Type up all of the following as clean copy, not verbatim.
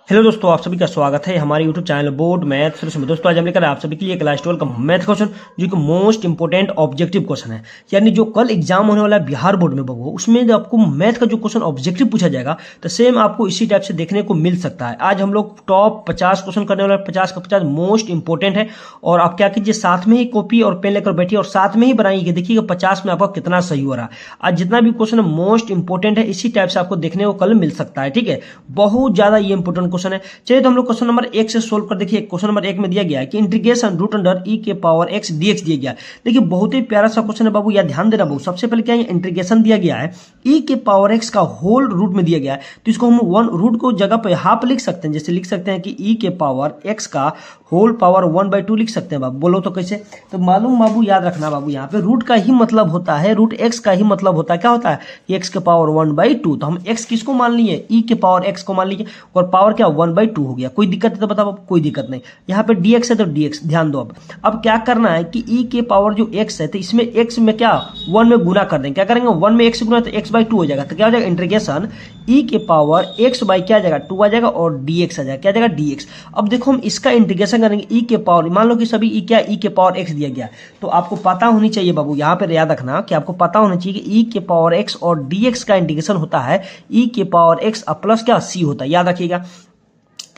Hello दोस्तों, आप सभी का स्वागत है हमारे YouTube channel board math solution में। दोस्तों आज हम लेकर आप सभी के लिए क्लास 12 का मैथ क्वेश्चन जो कि मोस्ट इंपोर्टेंट ऑब्जेक्टिव क्वेश्चन है। यानी जो कल एग्जाम होने वाला है बिहार बोर्ड में बबू, उसमें जब आपको मैथ का जो क्वेश्चन ऑब्जेक्टिव पूछा जाएगा तो सेम आपको इसी टाइप से देखने को मिल सकता है। आज हम लोग टॉप 50 क्वेश्चन करने वाला 50 का 50 मोस्ट इंपोर्टेंट है। और आप क्या कीजिए, साथ में ही कॉपी और पेन लेकर बैठिए और साथ में ही बनाइए, देखिएगा 50 में आपका कितना सही हो रहा है। आज जितना भी क्वेश्चन मोस्ट इंपोर्टेंट है इसी टाइप से आपको देखने को कल मिल सकता है। ठीक है, बहुत ज्यादा ये इंपोर्टेंट क्वेश्चन है। चलिए तो हम लोग क्वेश्चन नंबर 1 से सोल्व कर देखिए। क्वेश्चन नंबर 1 में दिया गया है कि इंटीग्रेशन रूट अंडर ई के पावर एक्स डीएक्स दिया गया है। देखिए बहुत ही प्यारा सा क्वेश्चन है बाबू, यह ध्यान देना बाबू। सबसे पहले क्या है, इंटीग्रेशन दिया गया है ई के पावर एक्स का होल रूट में दिया गया है, तो इसको हम वन रूट को जगह पे हाफ लिख सकते हैं। जैसे लिख सकते हैं कि ई के पावर एक्स का होल पावर 1/2 लिख सकते हैं बाबू। बोलो तो कैसे? तो मालूम बाबू, याद रखना बाबू, यहाँ पे रूट का ही मतलब होता है, रूट एक्स का ही मतलब होता है। क्या होता है? एक्स के पावर 1/2। तो हम एक्स किसको मान लिए? ई के पावर एक्स को मान लीजिए, और पावर क्या 1/2 हो गया। कोई दिक्कत है तो बताओ? कोई दिक्कत नहीं। यहाँ पे dx है तो dx ध्यान दो। अब क्या करना है कि e के पावर जो x है, तो इसमें x में क्या 1 में गुना कर देंगे। क्या करेंगे? 1 में x गुना तो x/2 हो जाएगा। तो क्या हो जाएगा? इंटीग्रेशन e के पावर x बाई क्या आ जाएगा 2 आ जाएगा, और dx आ जाएगा। क्या आ जाएगा? dx। अब देखो हम इसका इंटीग्रेशन करेंगे e के पावर, मान लो कि सभी e क्या e के पावर x दिया गया, तो आपको पता होनी चाहिए बाबू, यहाँ पे याद रखना कि आपको पता होना चाहिए कि e के पावर x और dx का इंटीग्रेशन होता है e के पावर x प्लस क्या c होता है। याद रखिएगा।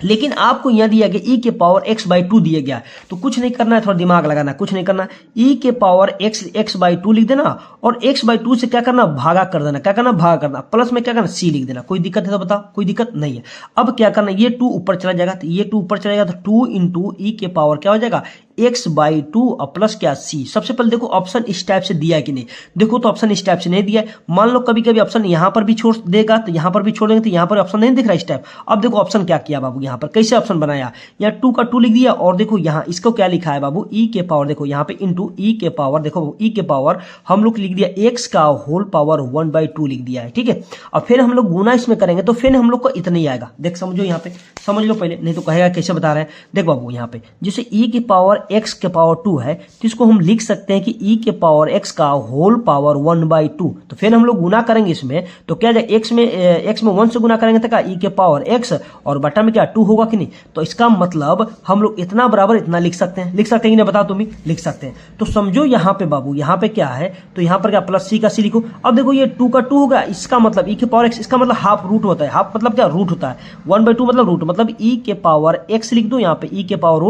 लेकिन आपको यह दिया गया e के पावर x/2 दिया गया, तो कुछ नहीं करना है, थोड़ा दिमाग लगाना, कुछ नहीं करना। e के पावर x/2 लिख देना, और x/2 से क्या करना? भागा कर देना। क्या करना? भागा करना। प्लस में क्या करना? c लिख देना। कोई दिक्कत है तो बताओ? कोई दिक्कत नहीं है। अब क्या करना, ये 2 ऊपर चला जाएगा, तो ये 2 ऊपर चला जाएगा, तो 2 इंटू ई के पावर क्या हो जाएगा x/2 प्लस क्या c। सबसे पहले देखो ऑप्शन इस टाइप से दिया है कि नहीं। देखो तो ऑप्शन इस टाइप से नहीं दिया है। मान लो कभी कभी ऑप्शन यहां पर भी छोड़ देगा, तो यहां पर भी छोड़ देंगे, तो यहां पर ऑप्शन नहीं दिख रहा इस टाइप। अब देखो ऑप्शन क्या किया बाबू, यहां पर कैसे ऑप्शन बनाया, यहाँ 2 का 2 लिख दिया, और देखो यहाँ इसको क्या लिखा है बाबू, e के पावर, देखो यहाँ पे इंटू ई के पावर, देखो ई के पावर हम लोग लिख दिया x का होल पावर 1/2 लिख दिया है। ठीक है, और फिर हम लोग गुना इसमें करेंगे तो फिर हम लोग को इतना ही आएगा। देख समझो, यहाँ पे समझ लो पहले, नहीं तो कहेगा कैसे बता रहे हैं। देख बाबू यहाँ पे जैसे e के पावर x के पावर 2 है, तो इसको हम लिख सकते हैं कि e के पावर x का होल पावर 1/2। तो फिर हम लोग गुना करेंगे इसमें, तो क्या जाए x में 1 से गुना करेंगे तो क्या e के पावर x, और बटा में क्या 2 होगा कि नहीं। तो इसका मतलब हम लोग इतना बराबर इतना लिख सकते हैं। लिख सकते हैं कि नहीं बताओ? तुम ही लिख सकते हैं। तो समझो यहाँ पे बाबू, यहाँ पे क्या है, तो यहाँ पर क्या प्लस c का c लिखो। अब देखो ये 2 का 2 होगा, इसका मतलब e के पावर x, इसका मतलब हाफ रूट होता है। हाफ मतलब क्या? रूट होता है। 1/2 मतलब रूट, मतलब e के पावर x लिख दो, यहाँ पे e के पावर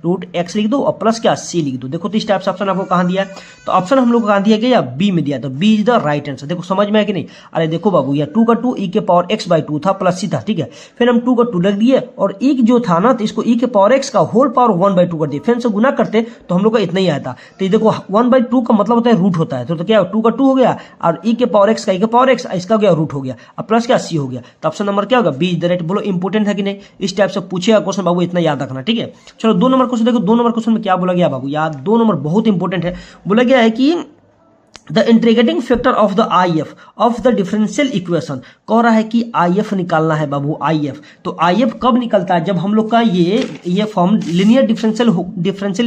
रूट x लिख दो, और प्लस क्या c लिख दो। देखो तो इस टाइप से ऑप्शन आपको कहां दिया है, तो ऑप्शन हम लोग को कहां दिया गया? बी में दिया, तो B is the right answer. देखो समझ में है कि नहीं? अरे देखो बाबू, ये 2 का 2 e के पावर x/2 था, प्लस c था। ठीक है, फिर हम 2 का 2 लिख दिए, और e जो था ना, तो इसको e के पावर x का होल पावर 1/2 कर दिए। फिर से गुना करते तो हम लोग का इतना ही आया था। तो ये देखो 1/2 का मतलब होता है रूट होता है, तो क्या 2 का 2 हो गया, और e के पावर x का e के पावर x, इसका गया रूट हो गया, अब प्लस क्या c हो गया। तो ऑप्शन नंबर क्या होगा? B is the right. बोलो इंपोर्टेंट है कि नहीं? इस टाइप से पूछेगा क्वेश्चन बाबू, इतना याद रखना। ठीक है, चलो 2 नंबर क्वेश्चन देखो। 2 नंबर क्वेश्चन में क्या बोला गया बाबू, यार 2 नंबर बहुत इंपॉर्टेंट है। बोला गया है कि the integrating factor of the IF of the differential equation. कह रहा है कि IF निकालना है बाबू, IF। तो IF कब निकलता है? जब हम लोग का ये फॉर्म लीनियर डिफरेंशियल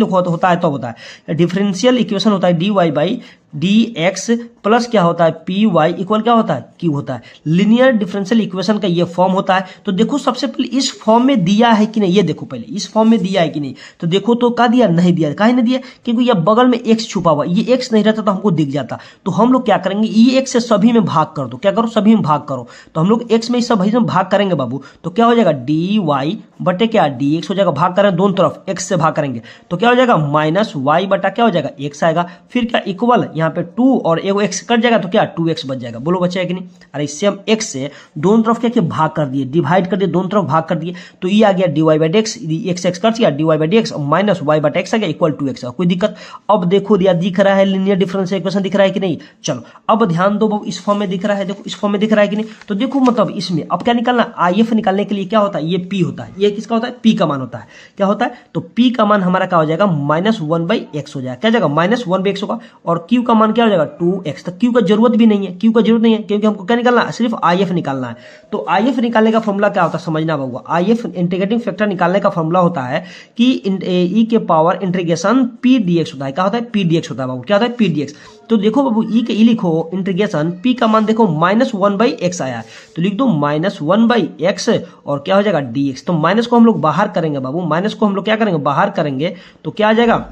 होता है, तो होता है डिफरेंशियल इक्वेशन होता है dx प्लस क्या होता है py इक्वल क्या होता है q होता है। लीनियर डिफरेंशियल इक्वेशन का ये फॉर्म होता है। तो देखो सबसे पहले इस फॉर्म में दिया है कि नहीं, ये देखो पहले इस फॉर्म में दिया है कि नहीं। तो देखो तो क्या दिया? नहीं दिया। काहे नहीं दिया? क्योंकि ये बगल में x छुपा हुआ, ये x नहीं रहता तो हमको दिख जाता। तो हम लोग क्या करेंगे, ये x से सभी में भाग कर दो। क्या करो? सभी में भाग करो। तो हम लोग x में सभी में भाग करेंगे बाबू, तो क्या हो जाएगा dy बटे क्या dx हो जाएगा। भाग करें दोनों तरफ, x से भाग करेंगे तो क्या हो जाएगा माइनस y बटा क्या हो जाएगा x आएगा। फिर क्या इक्वल, यहाँ पे 2 और एगो x कट जाएगा, तो क्या 2x बच जाएगा। बोलो बचा है कि नहीं? अरे इससे हम x से दोनों तरफ क्या किया? भाग कर दिए, डिवाइड कर दिए, दोनों तरफ भाग कर दिए, तो ये आ गया dy/dx, x कट दिया dy/dx माइनस y बटा x आ गया इक्वल 2x। कोई दिक्कत? अब देखो दिया दिख रहा है लीनियर डिफरेंशियल इक्वेशन दिख रहा है कि नहीं? चलो अब ध्यान दो बाबू, इस फॉर्म में दिख रहा है, देखो इस फॉर्म में दिख रहा है कि नहीं। तो देखो मतलब इसमें अब क्या निकालना, IF निकालने के लिए क्या होता है, ये p होता है। ये किसका होता है? p का मान होता है। क्या होता है? तो p का मान हमारा क्या हो जाएगा? -1/x हो जाएगा। क्या जाएगा? -1/x होगा। और q का मान क्या हो जाएगा? 2x। तो q का जरूरत भी नहीं है, q का जरूरत नहीं है, क्योंकि हमको क्या निकालना है? सिर्फ IF निकालना है। तो IF निकालने का फॉर्मूला क्या होता है समझना बाबू। IF इंटीग्रेटिंग फैक्टर निकालने का फॉर्मूला होता है कि e के पावर इंटीग्रेशन p dx होता है। क्या होता है? p dx होता है बाबू। क्या होता है? p dx। तो देखो बाबू ई के ई लिखो इंटीग्रेशन पी का मान देखो -1/x आया है, तो लिख दो -1/x और क्या हो जाएगा dx। तो माइनस को हम लोग बाहर करेंगे बाबू, माइनस को हम लोग क्या करेंगे बाहर करेंगे, तो क्या आ जाएगा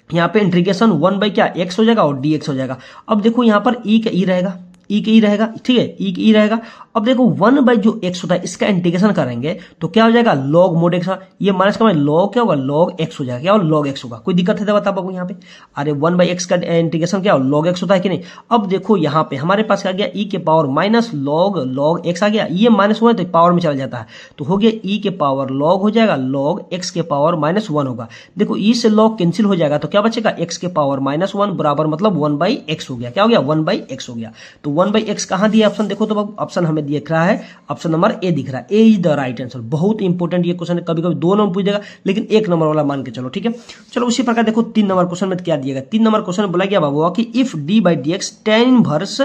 यहाँ पे इंटीग्रेशन 1/x हो जाएगा और dx हो जाएगा। अब देखो यहाँ पर ई का ई रहेगा, ई के ई रहेगा, ठीक है, ई के ई रहेगा। अब देखो 1 जो x होता है इसका इंटीग्रेशन करेंगे तो क्या हो जाएगा log mod x, ये माइनस का log क्या होगा log x हो जाएगा, क्या होगा log x होगा। कोई दिक्कत है तो बता बाबू यहाँ पे, अरे 1/x का इंटीग्रेशन क्या हो log x होता है कि नहीं। अब देखो यहाँ पे हमारे पास क्या गया e के पावर माइनस log x आ गया, ये माइनस हुआ तो पावर में चला जाता है, तो हो गया e के पावर log हो जाएगा log x के पावर -1 होगा। देखो e से log कैंसिल हो जाएगा तो क्या बचेगा x के पावर -1 बराबर मतलब 1/x हो गया, क्या हो गया 1/x हो गया। तो 1/x कहाँ दिया ऑप्शन देखो तो बाबू, ऑप्शन हमें दिख रहा है, ऑप्शन नंबर ए दिख रहा है, A is the right answer. बहुत इंपॉर्टेंट ये क्वेश्चन है, कभी कभी 2 नंबर पूछ देगा लेकिन 1 नंबर वाला मान के चलो, ठीक है। चलो उसी प्रकार देखो 3 नंबर क्वेश्चन में क्या दिएगा, 3 नंबर क्वेश्चन बोला गया बाबू कि if d/dx tan inverse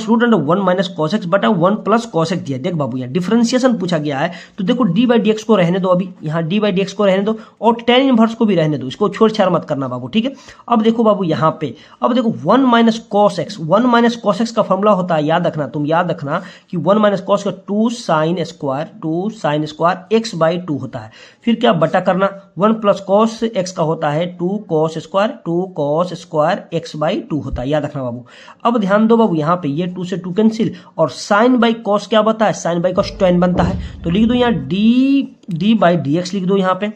√1 - cos x बटा 1 + cos x दिया। देख बाबू यहाँ डिफरेंशिएशन पूछा गया है, तो देखो d/dx को रहने दो, अभी यहाँ d/dx को रहने दो और tan इनवर्स को भी रहने दो, इसको छोड़-छाड़ मत करना बाबू, ठीक है। अब देखो बाबू यहाँ पे, अब देखो 1 - cos x, 1 - cos x का फॉर्मूला होता है, याद रखना, तुम याद रखना कि 1 - cos का 2 sin स्क्वायर x/2 होता है। फिर क्या बटा करना, 1 + cos x का होता है 2 cos स्क्वायर x/2 होता है, याद रखना बाबू। अब ध्यान दो बाबू यहाँ पे, ये 2 से 2 कैंसिल और sin/cos क्या बनता है, sin/cos tan बनता है, तो लिख दो यहाँ d/dx लिख दो यहाँ पे,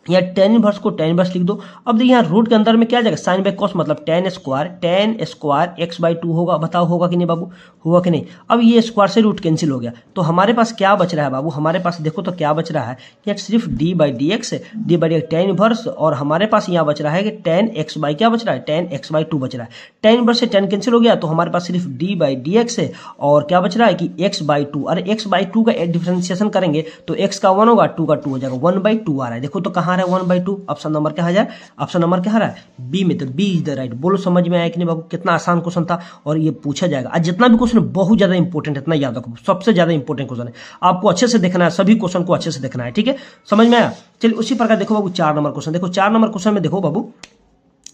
या tan इनवर्स को tan इनवर्स लिख दो। अब देखिए यहाँ रूट के अंदर में क्या आ जाएगा sin/cos मतलब tan स्क्वायर x/2 होगा, बताओ होगा कि नहीं बाबू, होगा कि नहीं। अब ये स्क्वायर से रूट कैंसिल हो गया, तो हमारे पास क्या बच रहा है बाबू, हमारे पास देखो तो क्या बच रहा है कि सिर्फ d/dx tan इनवर्स, और हमारे पास यहाँ बच रहा है कि tan x बाई क्या बच रहा है, tan x/2 बच रहा है। tan इनवर्स से tan कैंसिल हो गया तो हमारे पास सिर्फ d/dx है और क्या बच रहा है कि x/2। अरे x/2 का डिफरेंशिएशन करेंगे तो x का 1 होगा, 2 का 2 हो जाएगा, 1/2 आ रहा है। देखो तो कहाँ 1/2, ऑप्शन नंबर क्या है, ऑप्शन नंबर क्या है बी में, तो बी इज द राइट। बोलो समझ में आया कि नहीं बाबू, कितना आसान क्वेश्चन था और ये पूछा जाएगा। आज जितना भी क्वेश्चन बहुत ज्यादा इंपॉर्टेंट है, इतना याद रखो, सबसे ज्यादा इंपॉर्टेंट क्वेश्चन है, आपको अच्छे से देखना है, सभी क्वेश्चन को अच्छे से देखना है, ठीक है, समझ में आया। चलिए उसी प्रकार देखो बाबू 4 नंबर क्वेश्चन, देखो 4 नंबर क्वेश्चन में देखो बाबू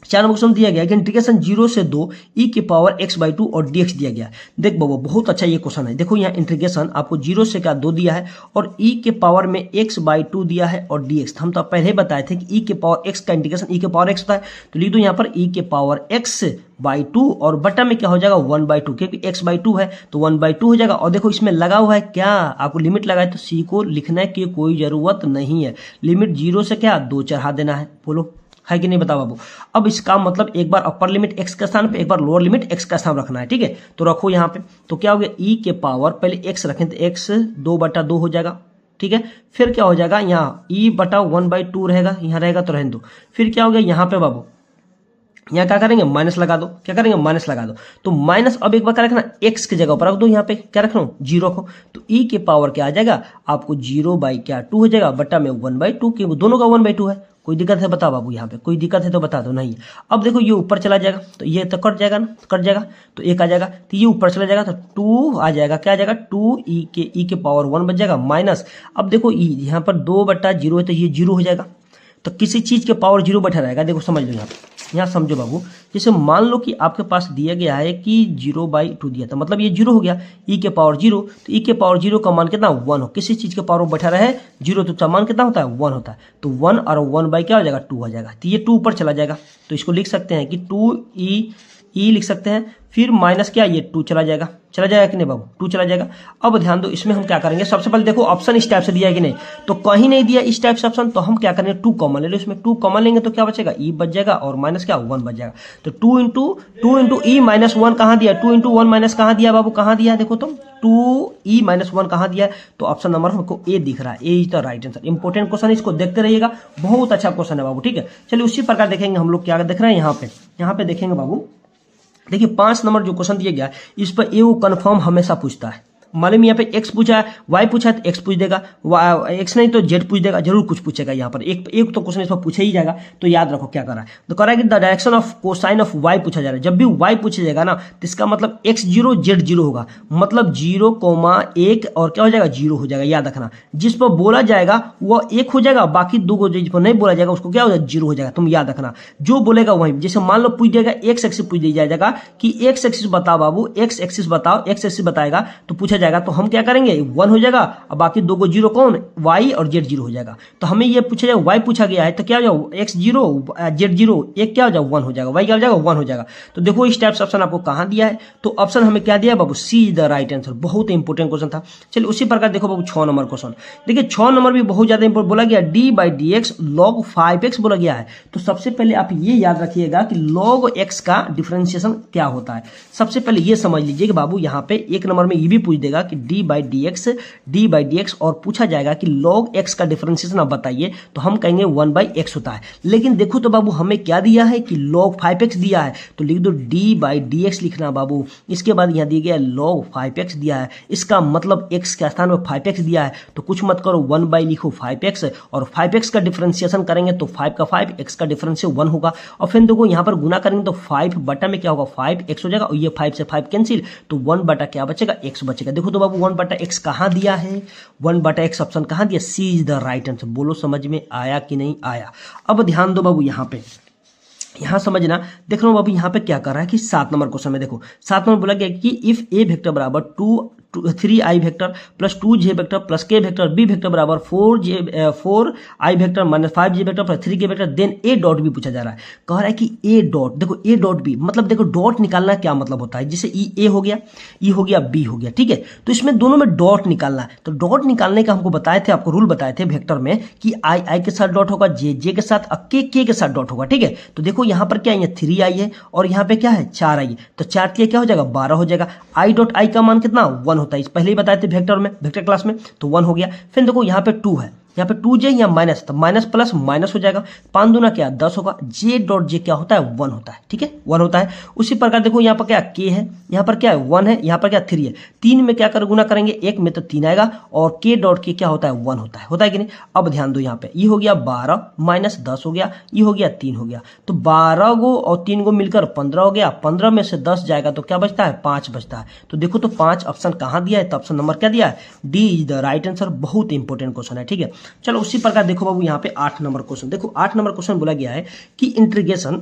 4 नंबर क्वेश्चन दिया गया कि इंटीग्रेशन 0 से 2 e के पावर x/2 और dx दिया गया। देख बाबू बहुत अच्छा ये क्वेश्चन है, देखो यहाँ इंटीग्रेशन आपको 0 से क्या 2 दिया है और e के पावर में x/2 दिया है और dx। हम तो पहले बताए थे कि e के पावर x का इंटीग्रेशन e के पावर x होता है, तो लिख दो यहाँ पर e के पावर x/2 और बटा में क्या हो जाएगा 1/2, क्योंकि x/2 है तो 1/2 हो जाएगा। और देखो इसमें लगा हुआ है क्या, आपको लिमिट लगा है तो c को लिखने की कोई जरूरत नहीं है, लिमिट 0 से क्या 2 चढ़ा देना है, बोलो है कि नहीं बता बाबू। अब इसका मतलब एक बार अपर लिमिट x का स्थान पे, एक बार लोअर लिमिट x का स्थान रखना है, ठीक है, तो रखो यहाँ पे। तो क्या हो गया e के पावर, पहले x रखें तो x 2/2 हो जाएगा, ठीक है। फिर क्या हो जाएगा यहाँ e/1/2 रहेगा, यहाँ रहेगा तो रहने दो। फिर क्या हो गया यहाँ पे बाबू, यहाँ क्या करेंगे माइनस लगा दो, क्या करेंगे माइनस लगा दो, तो माइनस अब एक बार क्या रखना x की जगह पर रख दो, यहाँ पे क्या रख रहा हूँ 0 रखो, तो e के पावर क्या आ जाएगा आपको 0/2 हो जाएगा बटा में 1/2, क्योंकि दोनों का 1/2 है। कोई दिक्कत है बता बाबू, यहाँ पे कोई दिक्कत है तो बता दो, नहीं। अब देखो ये ऊपर चला जाएगा तो ये तो कट जाएगा ना, कट जाएगा तो 1 आ जाएगा, तो ये ऊपर चला जाएगा तो 2 आ जाएगा, क्या आ जाएगा 2 e के पावर 1 बच जाएगा माइनस। अब देखो e यहाँ पर 2/0 है तो ये 0 हो जाएगा, तो किसी चीज के पावर 0 बैठा रहेगा। देखो समझ लो यहाँ समझो बाबू, जैसे मान लो कि आपके पास दिया गया है कि 0/2 दिया था, मतलब ये 0 हो गया, e के पावर 0, तो e के पावर 0 का मान कितना 1 हो, किसी चीज के पावर बैठा रहे 0 तो मान कितना होता है 1 होता है, तो 1 और 1 क्या हो जाएगा 2 हो जाएगा, तो ये 2 ऊपर चला जाएगा, तो इसको लिख सकते हैं कि 2e लिख सकते हैं, फिर माइनस क्या ये 2 चला जाएगा कि नहीं बाबू, 2 चला जाएगा। अब ध्यान दो इसमें हम क्या करेंगे, सबसे पहले देखो ऑप्शन इस टाइप से दिया है कि नहीं, तो कहीं नहीं दिया इस टाइप से ऑप्शन, तो हम क्या करेंगे 2 कॉमन ले लो, इसमें 2 कॉमन लेंगे तो क्या बचेगा e बच जाएगा और माइनस क्या 1 बच जाएगा। तो 2 इंटू e माइनस 1 कहाँ दिया, 2 इंटू 1 माइनस कहाँ दिया बाबू, कहाँ दिया देखो तुम 2e माइनस 1 कहाँ दिया, तो ऑप्शन नंबर हमको ए दिख रहा है, A is the right answer. Important question है, इसको देखते रहिएगा, बहुत अच्छा क्वेश्चन है बाबू, ठीक है। चलिए उसी प्रकार देखेंगे हम लोग क्या देख रहे हैं यहाँ पे देखेंगे बाबू, देखिए 5 नंबर जो क्वेश्चन दिया गया इस पर ए कंफर्म हमेशा पूछता है, मालूम यहाँ पे एक्स पूछा है, वाई पूछा है तो एक्स पूछ देगा, एक्स नहीं तो जेड पूछ देगा, जरूर कुछ पूछेगा यहाँ पर। एक तो क्वेश्चन इसमें पूछा ही जाएगा। तो याद रखो क्या कर रहा है, तो कर रहा है कि the direction of cosine of Y पूछा जा रहा है। जब भी वाई पूछा जाएगा ना तो इसका मतलब x0 z0 होगा, मतलब 0,1 और क्या हो जाएगा 0 हो जाएगा। याद रखना, जिस पर बोला जाएगा वह 1 हो जाएगा, बाकी दो को जिस पर नहीं बोला जाएगा उसको क्या हो जाएगा 0 हो जाएगा। तुम याद रखना, जो बोलेगा वही। जैसे मान लो पूछ देगा एक्स एक्सिस पूछ दिया जाएगा कि एक्स एक्सिस बताओ बाबू, एक्स एक्सिस बताओ, एक्स एक्सिस बताएगा तो पूछा जाएगा, तो हम क्या करेंगे 1 हो जाएगा और बाकी दो को 0 कौन, वाई और जेड 0 हो जाएगा। तो हमें ये पूछा जाएगा वाई पूछा गया है तो क्या हो जाएगा x0 z0, एक क्या हो जाएगा 1 हो जाएगा, वाई क्या हो जाएगा 1 हो जाएगा। तो देखो इस टाइप से ऑप्शन आपको कहां दिया है, तो ऑप्शन हमें क्या दिया है बाबू, सी इज द राइट आंसर। बहुत इंपॉर्टेंट क्वेश्चन था। चलिए उसी प्रकार देखो बाबू 6 नंबर क्वेश्चन, देखिए 6 नंबर भी बहुत ज्यादा इंपॉर्टेंट बोला गया, d/dx log 5x बोला गया है। तो सबसे पहले आप ये याद रखिएगा कि log x का डिफरेंशिएशन क्या होता है। सबसे पहले ये समझ लीजिए कि बाबू यहाँ पे एक नंबर में ये भी पूछ देगा कि d/dx और पूछा जाएगा कि log x का डिफरेंशिएशन आप बताइए, तो हम कहेंगे 1/x होता है। लेकिन देखो तो बाबू हमें क्या दिया है कि log 5x दिया है, तो लिख दो d/dx लिखना बाबू। इसके बाद यहाँ दिया गया log 5x दिया है, इसका मतलब x के स्थान पर 5x दिया है, तो कुछ मत करो 1 लिखो 5x, और 5x का डिफरेंशिएशन करेंगे तो 5 का 5, x का डिफरेंशिएशन 1 होगा। और फिर देखो यहाँ पर गुना करेंगे तो 5 बटा में क्या होगा 5x हो जाएगा, और ये 5 से 5 कैंसिल, तो 1 बटा क्या बचेगा x बचेगा। देखो तो बाबू 1 बटा x कहाँ दिया है, 1 बटा x ऑप्शन कहाँ दिया, C is the right answer. बोलो समझ में आया कि नहीं आया। अब ध्यान दो बाबू यहाँ पे, यहाँ समझना, देख रहा हूँ बाबू यहाँ पे क्या कर रहा है कि 7 नंबर क्वेश्चन में देखो 7 नंबर बोला गया कि इफ ए वेक्टर बराबर 3i vector plus 2j vector plus k vector b vector बराबर 4i vector minus 5j vector plus 3k vector, then a dot भी पूछा जा रहा है। कह रहा है कि a डॉट, देखो a डॉट b मतलब देखो डॉट निकालना क्या मतलब होता है, जैसे a हो गया, e हो गया, b हो गया, ठीक है। तो इसमें दोनों में डॉट निकालना है। तो डॉट निकालने का हमको बताए थे, आपको रूल बताए थे वेक्टर में कि i के साथ डॉट होगा, j के साथ, k के साथ डॉट होगा, ठीक है। तो देखो यहाँ पर क्या है 3i है और यहाँ पे क्या है 4i है, तो 4 के क्या हो जाएगा 12 हो जाएगा। i डॉट i का मान कितना 1 होता है, पहले ही बताए थे वेक्टर में, वेक्टर क्लास में, तो 1 हो गया। फिर देखो यहाँ पे 2 है, यहाँ पे 2j या माइनस, तो माइनस प्लस माइनस हो जाएगा, 5 दूना क्या 10 होगा, j डॉट j क्या होता है 1 होता है, ठीक है 1 होता है। उसी प्रकार देखो यहाँ पर क्या k है, यहाँ पर क्या है 1 है, यहाँ पर क्या 3 है, 3 में क्या कर गुना करेंगे 1 में तो 3 आएगा, और k डॉट k क्या होता है 1 होता है कि नहीं। अब ध्यान दो यहाँ पे ये हो गया 12 माइनस 10 हो गया, ये हो गया 3 हो गया, तो 12 गो और 3 गो मिलकर 15 हो गया, 15 में से 10 जाएगा तो क्या बचता है 5 बचता है। तो देखो तो 5 ऑप्शन कहाँ दिया है, तो ऑप्शन नंबर क्या दिया है, D is the right answer. बहुत इंपॉर्टेंट क्वेश्चन है, ठीक है। चलो उसी प्रकार देखो बाबू यहाँ पे 8 नंबर क्वेश्चन, देखो 8 नंबर क्वेश्चन बोला गया है कि इंटीग्रेशन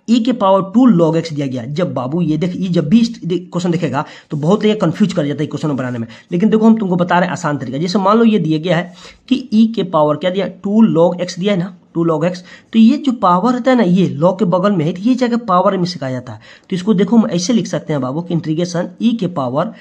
e के पावर 2 log x दिया गया है। जब बाबू ये देख, जब भी क्वेश्चन देखेगा तो बहुत ये कंफ्यूज कर जाता है क्वेश्चन बनाने में, लेकिन देखो हम तुमको बता रहे हैं आसान तरीका। जैसे मान लो ये दिया गया है कि e के पावर क्या दिया 2 log x दिया है ना, 2 log x, तो ये जो पावर होता है ना ये log के बगल में है, तो ये जगह पावर में सिखाया जाता है। तो इसको देखो हम ऐसे लिख सकते हैं बाबू कि इंटीग्रेशन e के पावर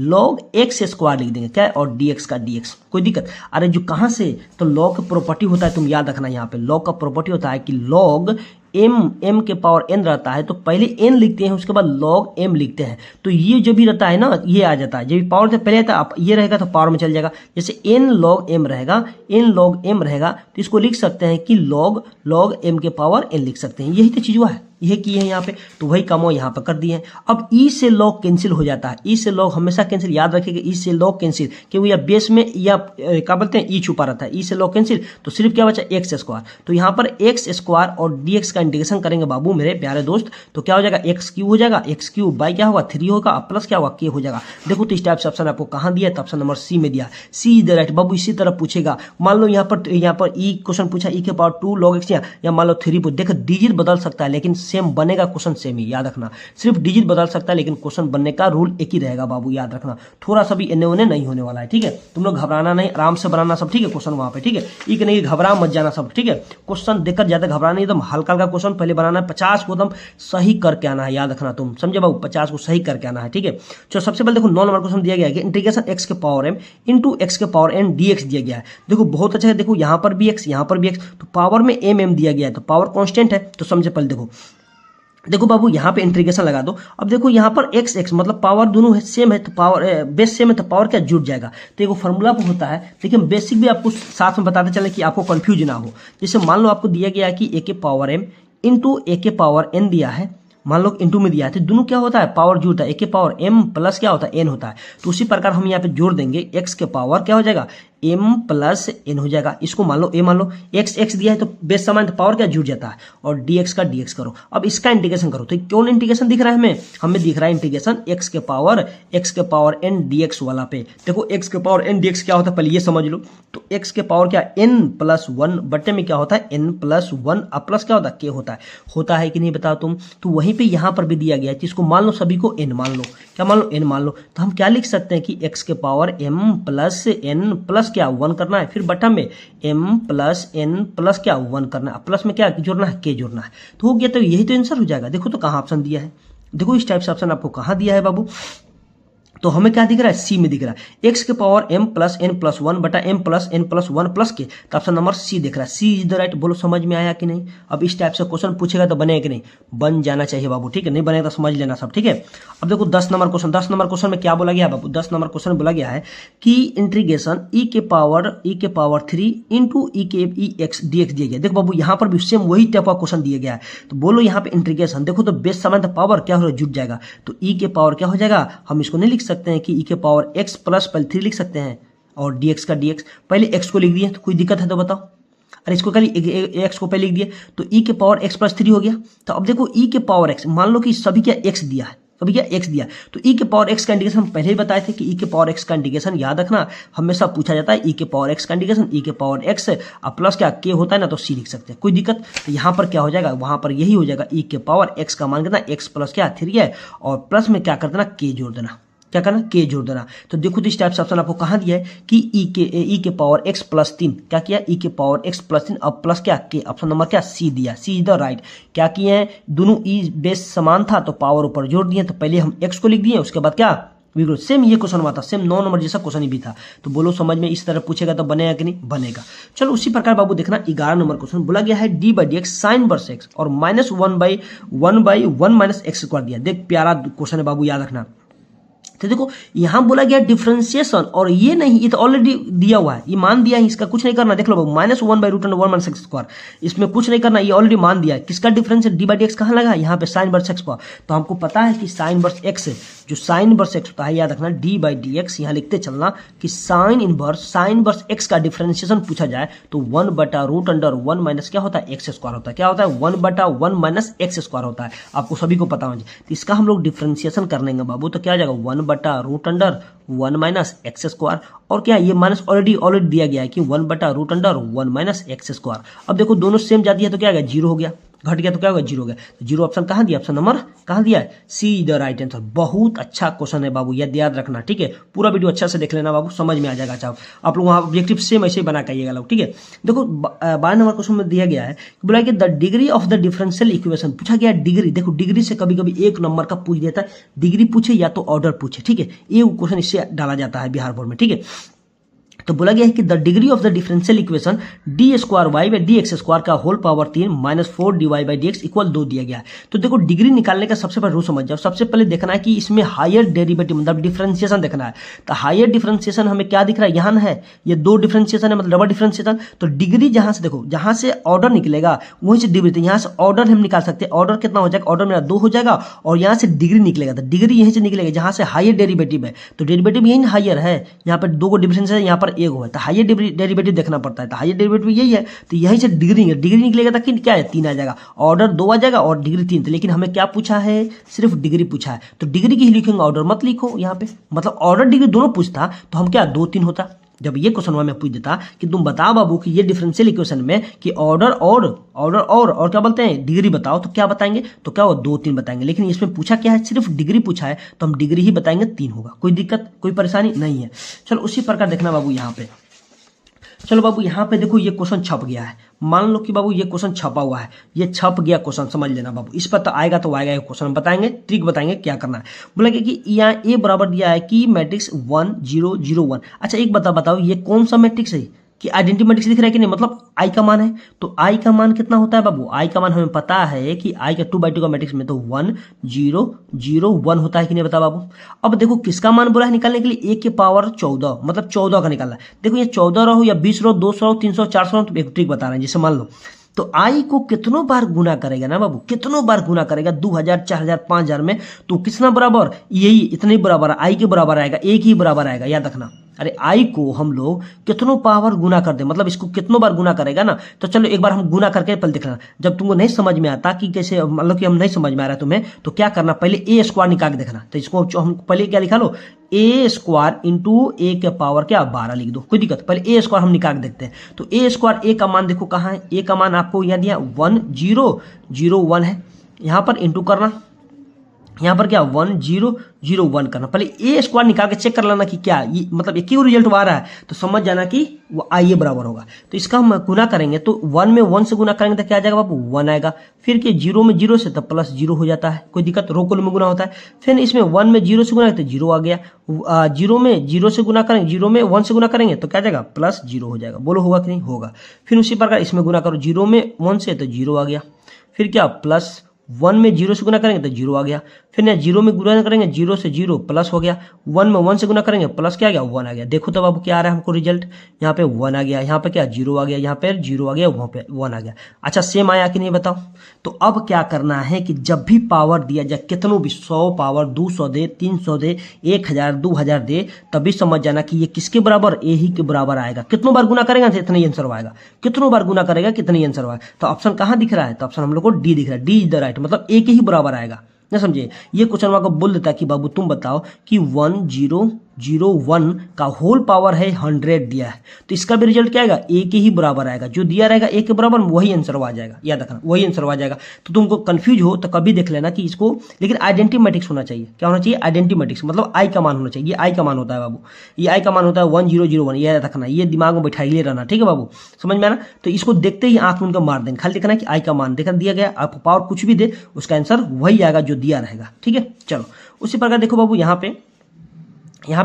log x स्क्वायर लिख देंगे क्या, और dx का dx, कोई दिक्कत। अरे जो कहां से, तो log का प्रॉपर्टी होता है, तुम याद रखना यहाँ पे log का प्रॉपर्टी होता है कि log m के पावर n रहता है तो पहले n लिखते हैं, उसके बाद log m लिखते हैं। तो ये जो भी रहता है ना ये आ जाता है, जब पावर से पहले आता है ये रहेगा तो पावर में चल जाएगा। जैसे n log m रहेगा, n log m रहेगा तो इसको लिख सकते हैं कि log m के पावर n लिख सकते हैं। यही तो चीज हुआ है, यही की है यहाँ पे, तो वही काम यहाँ पे कर दिए हैं। अब e से log कैंसिल हो जाता है, e से log हमेशा कैंसिल, याद रखिएगा e से log कैंसिल, क्योंकि या बेस में या क्या बोलते हैं e छुपा रहता है, e से log कैंसिल, तो सिर्फ क्या बचा x स्क्वायर। तो यहाँ पर x स्क्वायर और dx का इंटीग्रेशन करेंगे बाबू मेरे प्यारे दोस्त, तो क्या हो जाएगा एक्स क्यूब हो जाएगा, एक्स क्यूब बाई क्या होगा 3 होगा, प्लस क्या होगा k हो जाएगा। देखो तो इस टाइप से ऑप्शन आपको कहाँ दिया है, तो ऑप्शन नंबर सी में दिया, सी इज द राइट। बाबू इसी तरह पूछेगा, मान लो यहाँ पर ई क्वेश्चन पूछा e के पावर 2 log x या मान लो 3 पूछ, देखो डिजिट बदल सकता है लेकिन सेम बनेगा क्वेश्चन सेम ही, याद रखना। सिर्फ डिजिट बदल सकता है लेकिन क्वेश्चन बनने का रूल एक ही रहेगा बाबू, याद रखना। थोड़ा सा भी इन्हें उन्हें नहीं होने वाला है, ठीक है। तुम लोग घबराना नहीं, आराम से बनाना सब, ठीक है। क्वेश्चन वहां पे, ठीक है, एक नहीं घबरा मत जाना सब, ठीक है। क्वेश्चन देखकर ज्यादा घबराना, एकदम हल्का हल्का क्वेश्चन पहले बनाना है, 50 को एकदम सही करके आना है, याद रखना तुम, समझे बाबू, 50 को सही करके आना है, ठीक है। चलो सबसे पहले देखो 9 नंबर क्वेश्चन दिया गया है इंटीग्रेशन x के पावर m इंटू x के पावर n dx दिया गया है। देखो बहुत अच्छा है, देखो यहाँ पर भी x यहाँ पर भी x, तो पावर में m दिया गया है, तो पावर कॉन्स्टेंट है। तो समझे पहले देखो बाबू यहाँ पे इंटीग्रेशन लगा दो। अब देखो यहाँ पर x x मतलब पावर दोनों सेम है, तो पावर बेस सेम है, तो पावर क्या जुड़ जाएगा। तो एक फॉर्मूला होता है, लेकिन बेसिक भी आपको साथ में बताते चले कि आपको कंफ्यूज ना हो। जैसे मान लो आपको दिया गया है कि a के पावर m इंटू a के पावर n दिया है, मान लो इंटू में दिया है, तो दोनों क्या होता है, पावर जोड़ता है, एक के पावर m प्लस क्या होता है, n होता है। तो उसी प्रकार हम यहाँ पे जोड़ देंगे, x के पावर क्या हो जाएगा, m प्लस n हो जाएगा। इसको मान लो a मान लो, x दिया है तो बेस समान, तो पावर क्या जुड़ जाता है, और dx का dx करो। अब इसका इंटीग्रेशन करो, तो कौन इंटीग्रेशन दिख रहा है हमें दिख रहा है इंटीग्रेशन x के पावर n dx वाला पे। देखो x के पावर n dx क्या होता है, पहले ये समझ लो। तो x के पावर क्या, n प्लस 1 बट्टे में क्या होता है, n प्लस 1, अब प्लस क्या होता है, k होता है कि नहीं बताओ तुम। तो वहीं पे यहाँ पर भी दिया गया है, इसको मान लो, सभी को n मान लो, क्या मान लो, n मान लो। तो हम क्या लिख सकते हैं कि x के power m plus n plus क्या 1 करना है, फिर बटा में m प्लस n प्लस क्या 1 करना है, प्लस में क्या जोड़ना है, k जोड़ना है। तो हो गया, तो यही तो आंसर हो जाएगा। देखो तो कहाँ ऑप्शन दिया है, देखो इस टाइप से ऑप्शन आपको कहाँ दिया है बाबू। तो हमें क्या दिख रहा है, सी में दिख रहा है, x के power m plus n plus 1 बटा m plus n plus 1 plus के। तो ऑप्शन नंबर सी दिख रहा है, सी इज द राइट। बोलो समझ में आया कि नहीं। अब इस टाइप से क्वेश्चन पूछेगा तो बनेगा कि नहीं, बन जाना चाहिए बाबू, ठीक है। नहीं बनेगा तो समझ लेना सब, ठीक है। अब देखो 10 नंबर क्वेश्चन में क्या बोला गया है बाबू, 10 नंबर क्वेश्चन बोला गया है कि इंटीग्रेशन e के पावर 3 इंटू e के x dx दिया गया। देखो बाबू यहाँ पर भी सेम वही टाइप का क्वेश्चन दिया गया है। तो बोलो यहाँ पे इंटीग्रेशन, देखो तो बेस समान तो पावर क्या हो जुट जाएगा, तो e के पावर क्या हो जाएगा, हम इसको नहीं लिख सकते हैं कि e के पावर x प्लस पहले 3 लिख सकते हैं, और dx का dx, पहले x को लिख दिए, तो कोई दिक्कत है तो बताओ। अरे इसको खाली x को पहले लिख दिए, तो e के पावर x प्लस 3 हो गया। तो अब देखो e के पावर x, मान लो कि सभी क्या x दिया है, सभी क्या x दिया, तो e के पावर x का इंटीग्रेशन हम पहले ही बताए थे कि e के पावर x का इंटीग्रेशन याद रखना हमेशा पूछा जाता है, e के पावर x का इंटीग्रेशन, e के पावर x अब प्लस क्या k होता है ना, तो c लिख सकते हैं, कोई दिक्कत। तो यहाँ पर क्या हो जाएगा, वहां पर यही हो जाएगा, e के पावर x का मान कितना, x प्लस क्या 3 है, और प्लस में क्या कर देना, k जोड़ देना, क्या करना, के जोड़ देना। तो देखो तो इस टाइप से ऑप्शन आपको कहाँ दिया है कि e के पावर x प्लस 3, क्या किया, e के पावर x प्लस 3, अब प्लस क्या के, ऑप्शन नंबर क्या सी दिया, सी इज द राइट। क्या किए हैं, दोनों e बेस समान था तो पावर ऊपर जोड़ दिए, तो पहले हम x को लिख दिए, उसके बाद क्या बिल्कुल सेम ये क्वेश्चन हुआ था, सेम 9 नंबर जैसा क्वेश्चन ही भी था। तो बोलो समझ में इस तरह पूछेगा तो बनेगा कि नहीं, बनेगा। चलो उसी प्रकार बाबू देखना 11 नंबर क्वेश्चन बोला गया है d by D X sine verse X और minus 1 by 1 minus X square दिया। देख प्यारा क्वेश्चन है बाबू, याद रखना। तो देखो यहां बोला गया डिफरेंशिएशन, और ये नहीं, ये तो ऑलरेडी दिया हुआ है, ये मान दिया है, इसका कुछ नहीं करना। देख लो बाबू, minus 1 by root under 1 minus X square, इसमें कुछ नहीं करना, ये ऑलरेडी मान दिया है। किसका difference D by D x कहां लगा, यहाँ पे साइन वर्स एक्स का। तो हमको पता है कि साइन वर्स एक्स, जो साइन वर्स एक्स होता है, याद रखना डी बाई डी एक्स, यहाँ लिखते चलना कि साइन वर्स एक्स का डिफरेंशिएशन पूछा जाए तो 1 बटा रूट अंडर 1 माइनस क्या होता है, एक्स स्क्वायर होता है। क्या होता है, 1 बटा 1 माइनस एक्स स्क्वायर होता है, आपको सभी को पता होना चाहिए। तो इसका हम लोग डिफरेंशिएशन कर लेंगे बाबू, तो क्या आ जाएगा 1 बटा root under 1 minus X square, और क्या ये माइनस ऑलरेडी दिया गया है कि 1 बटा root under 1 minus X square. अब देखो दोनों सेम जाती है तो क्या आ गया, 0 हो गया, घट गया तो क्या होगा, 0 हो गया। तो 0 ऑप्शन कहाँ दिया, ऑप्शन नंबर कहाँ दिया है, सी द राइट आंसर। बहुत अच्छा क्वेश्चन है बाबू, याद रखना, ठीक है। पूरा वीडियो अच्छा से देख लेना बाबू, समझ में आ जाएगा। अच्छा आप लोग वहाँ ऑब्जेक्टिव सेम ऐसे ही बना के आइएगा लोग, ठीक है। देखो 12 नंबर क्वेश्चन में दिया गया है, बोला कि the degree of the differential equation, पूछा गया डिग्री। देखो डिग्री से कभी कभी 1 नंबर का पूछ देता है, डिग्री पूछे या तो ऑर्डर पूछे, ठीक है। ये क्वेश्चन इससे डाला जाता है बिहार बोर्ड में, ठीक है। तो बोला गया है कि the degree of the differential equation D square Y by D X square का whole power 3 minus 4 D Y by D X equal 2 दिया गया है। तो देखो डिग्री निकालने का सबसे पहले रूल समझ जाओ। सबसे पहले देखना है कि इसमें हायर डेरिवेटिव मतलब डिफरेंशिएशन देखना है। तो हायर डिफरेंशिएशन हमें क्या दिख रहा है, यहाँ है ये 2 डिफरेंशिएशन है, मतलब डबल डिफरेंशिएशन। तो डिग्री जहां से देखो, जहां से ऑर्डर निकलेगा वहीं से डिग्री, यहाँ से ऑर्डर हम निकाल सकते हैं। ऑर्डर कितना हो जाएगा, ऑर्डर मेरा 2 हो जाएगा, और यहाँ से डिग्री निकलेगा। तो डिग्री यहीं से निकलेगा जहां से हायर डेरिवेटिव है। तो डेरिवेटिव यही हायर है, यहाँ पर 2 को डिफरेंस है, यहाँ पर 1 है। तो हायर डेरिवेटिव देखना पड़ता है। तो हायर डेरिवेटिव यही है, तो यहीं से डिग्री निकलेगा तो क्या है, 3 आ जाएगा, ऑर्डर 2 आ जाएगा और डिग्री 3। लेकिन हमें क्या पूछा है, सिर्फ डिग्री पूछा है। तो डिग्री की ही लिखेंगे, ऑर्डर मत लिखो यहाँ पे, मतलब ऑर्डर डिग्री दोनों पूछता तो हम क्या 2 3 होता। जब ये क्वेश्चन में पूछ देता कि तुम बताओ बाबू कि ये डिफरेंशियल इक्वेशन में कि ऑर्डर और क्या बोलते हैं, डिग्री बताओ, तो क्या बताएंगे, तो क्या वो 2 3 बताएंगे। लेकिन इसमें पूछा क्या है, सिर्फ डिग्री पूछा है, तो हम डिग्री ही बताएंगे, 3 होगा। कोई दिक्कत, कोई परेशानी नहीं है। चलो उसी प्रकार देखना बाबू यहाँ पे। चलो बाबू यहाँ पे देखो ये क्वेश्चन छप गया है। मान लो कि बाबू ये क्वेश्चन छपा हुआ है, ये छप गया क्वेश्चन, समझ लेना बाबू। इस पर तो आएगा ये क्वेश्चन बताएंगे, ट्रिक बताएंगे क्या करना है। बोला कि यहाँ ए बराबर दिया है कि मैट्रिक्स 1 0 0 1। अच्छा एक बताओ ये कौन सा मैट्रिक्स है, कि आइडेंटिटी मैट्रिक्स दिख रहा है कि नहीं, मतलब आई का मान है। तो आई का मान कितना होता है बाबू, आई का मान हमें पता है कि आई का 2/2 का मैट्रिक्स में तो 1 0 0 1 होता है कि नहीं, बता बाबू। अब देखो किसका मान बोला है निकालने के लिए, 1 के पावर 14, मतलब 14 का निकालना है। देखो ये 14 रहो या 20 रहो, 200 रहो, 300 400 रहो, तो एक ट्रिक बता रहे हैं। जैसे मान लो तो आई को कितनों बार गुना करेगा ना बाबू, कितनों बार गुना करेगा 2000, 4000, 5000 में, तो कितना बराबर, यही इतने बराबर आई के बराबर आएगा, एक ही बराबर आएगा, याद रखना। अरे आई को हम लोग कितनों पावर गुना कर दे, मतलब इसको कितनों बार गुना करेगा ना। तो चलो एक बार हम गुना करके पहले देख लेना। जब तुमको नहीं समझ में आता कि कैसे, मतलब कि हम नहीं समझ में आ रहा है तुम्हें, तो क्या करना, पहले ए स्क्वायर निकाल के देखना। तो इसको हम पहले क्या लिखा लो, ए स्क्वायर इंटू ए के पावर क्या 12 लिख दो, कोई दिक्कत। पहले ए स्क्वायर हम निकाल के देखते हैं। तो ए स्क्वायर, ए का मान देखो कहाँ है, ए का मान आपको यहाँ दिया 1001 है, यहाँ पर इंटू करना, यहाँ पर क्या 1001 करना। पहले ए स्क्वायर निकाल के चेक कर लेना कि क्या ये मतलब एक ही रिजल्ट आ रहा है, तो समझ जाना कि वो आई ए बराबर होगा। तो इसका हम गुना करेंगे, तो 1 में 1 से गुना करेंगे तो क्या आ जाएगा बाबू, 1 आएगा। फिर कि 0 में 0 से तो प्लस 0 हो जाता है, कोई दिक्कत, रोकोल में गुना होता है। फिर इसमें 1 में 0 से गुना तो 0 आ गया, 0 में 0 से गुना करेंगे, 0 में 1 से गुना करेंगे तो क्या आ जाएगा, प्लस 0 हो जाएगा। बोलो होगा कि नहीं होगा। फिर उसी प्रकार इसमें गुना करो, 0 में 1 से तो 0 आ गया, फिर क्या प्लस 1 में 0 से गुना करेंगे तो 0 आ गया, फिर ना 0 में गुना करेंगे 0 से 0 प्लस हो गया, 1 में 1 से गुना करेंगे प्लस क्या आ गया 1 आ गया। देखो तब अब क्या आ रहा है हमको रिजल्ट, यहाँ पे 1 आ गया, यहाँ पे क्या 0 आ गया, यहाँ पे 0 आ गया, वहाँ पे 1 आ गया। अच्छा सेम आया कि नहीं बताओ। तो अब क्या करना है कि जब भी पावर दिया जाए, कितनों भी 100 पावर 200 दे, 300 दे, 1000, 2000 दे, तभी समझ जाना कि ये किसके बराबर, ए ही के बराबर आएगा। कितनों बार गुना करेगा तो इतना ही आंसर आएगा, कितनों बार गुना करेगा कितना ही आंसर आएगा। तो ऑप्शन कहाँ दिख रहा है, तो ऑप्शन हम लोग को डी दिख रहा है, डी इज द राइट, मतलब एक ही बराबर आएगा ना, समझे। ये क्वेश्चन आपको बोल देता है कि बाबू तुम बताओ कि 1001 का होल पावर है 100 दिया है, तो इसका भी रिजल्ट क्या आएगा, ए के ही बराबर आएगा। जो दिया रहेगा ए के बराबर वही आंसर आ जाएगा, याद रखना वही आंसर आ जाएगा। तो तुमको कंफ्यूज हो तो कभी देख लेना कि इसको, लेकिन आइडेंटिटी मैट्रिक्स होना चाहिए। क्या होना चाहिए, आइडेंटिटी मैट्रिक्स, मतलब आई का मान होना चाहिए। ये आई का मान होता है बाबू, ये आई का मान होता है 1001, ये याद रखना, ये दिमाग में बैठा ही रहना, ठीक है बाबू, समझ में आना। तो इसको देखते ही आंख उनका मार देंगे, खाली देखना कि आई का मान देखा दिया गया, आपको पावर कुछ भी दे उसका आंसर वही आएगा जो दिया रहेगा, ठीक है। चलो उसी प्रकार देखो बाबू, यहाँ पे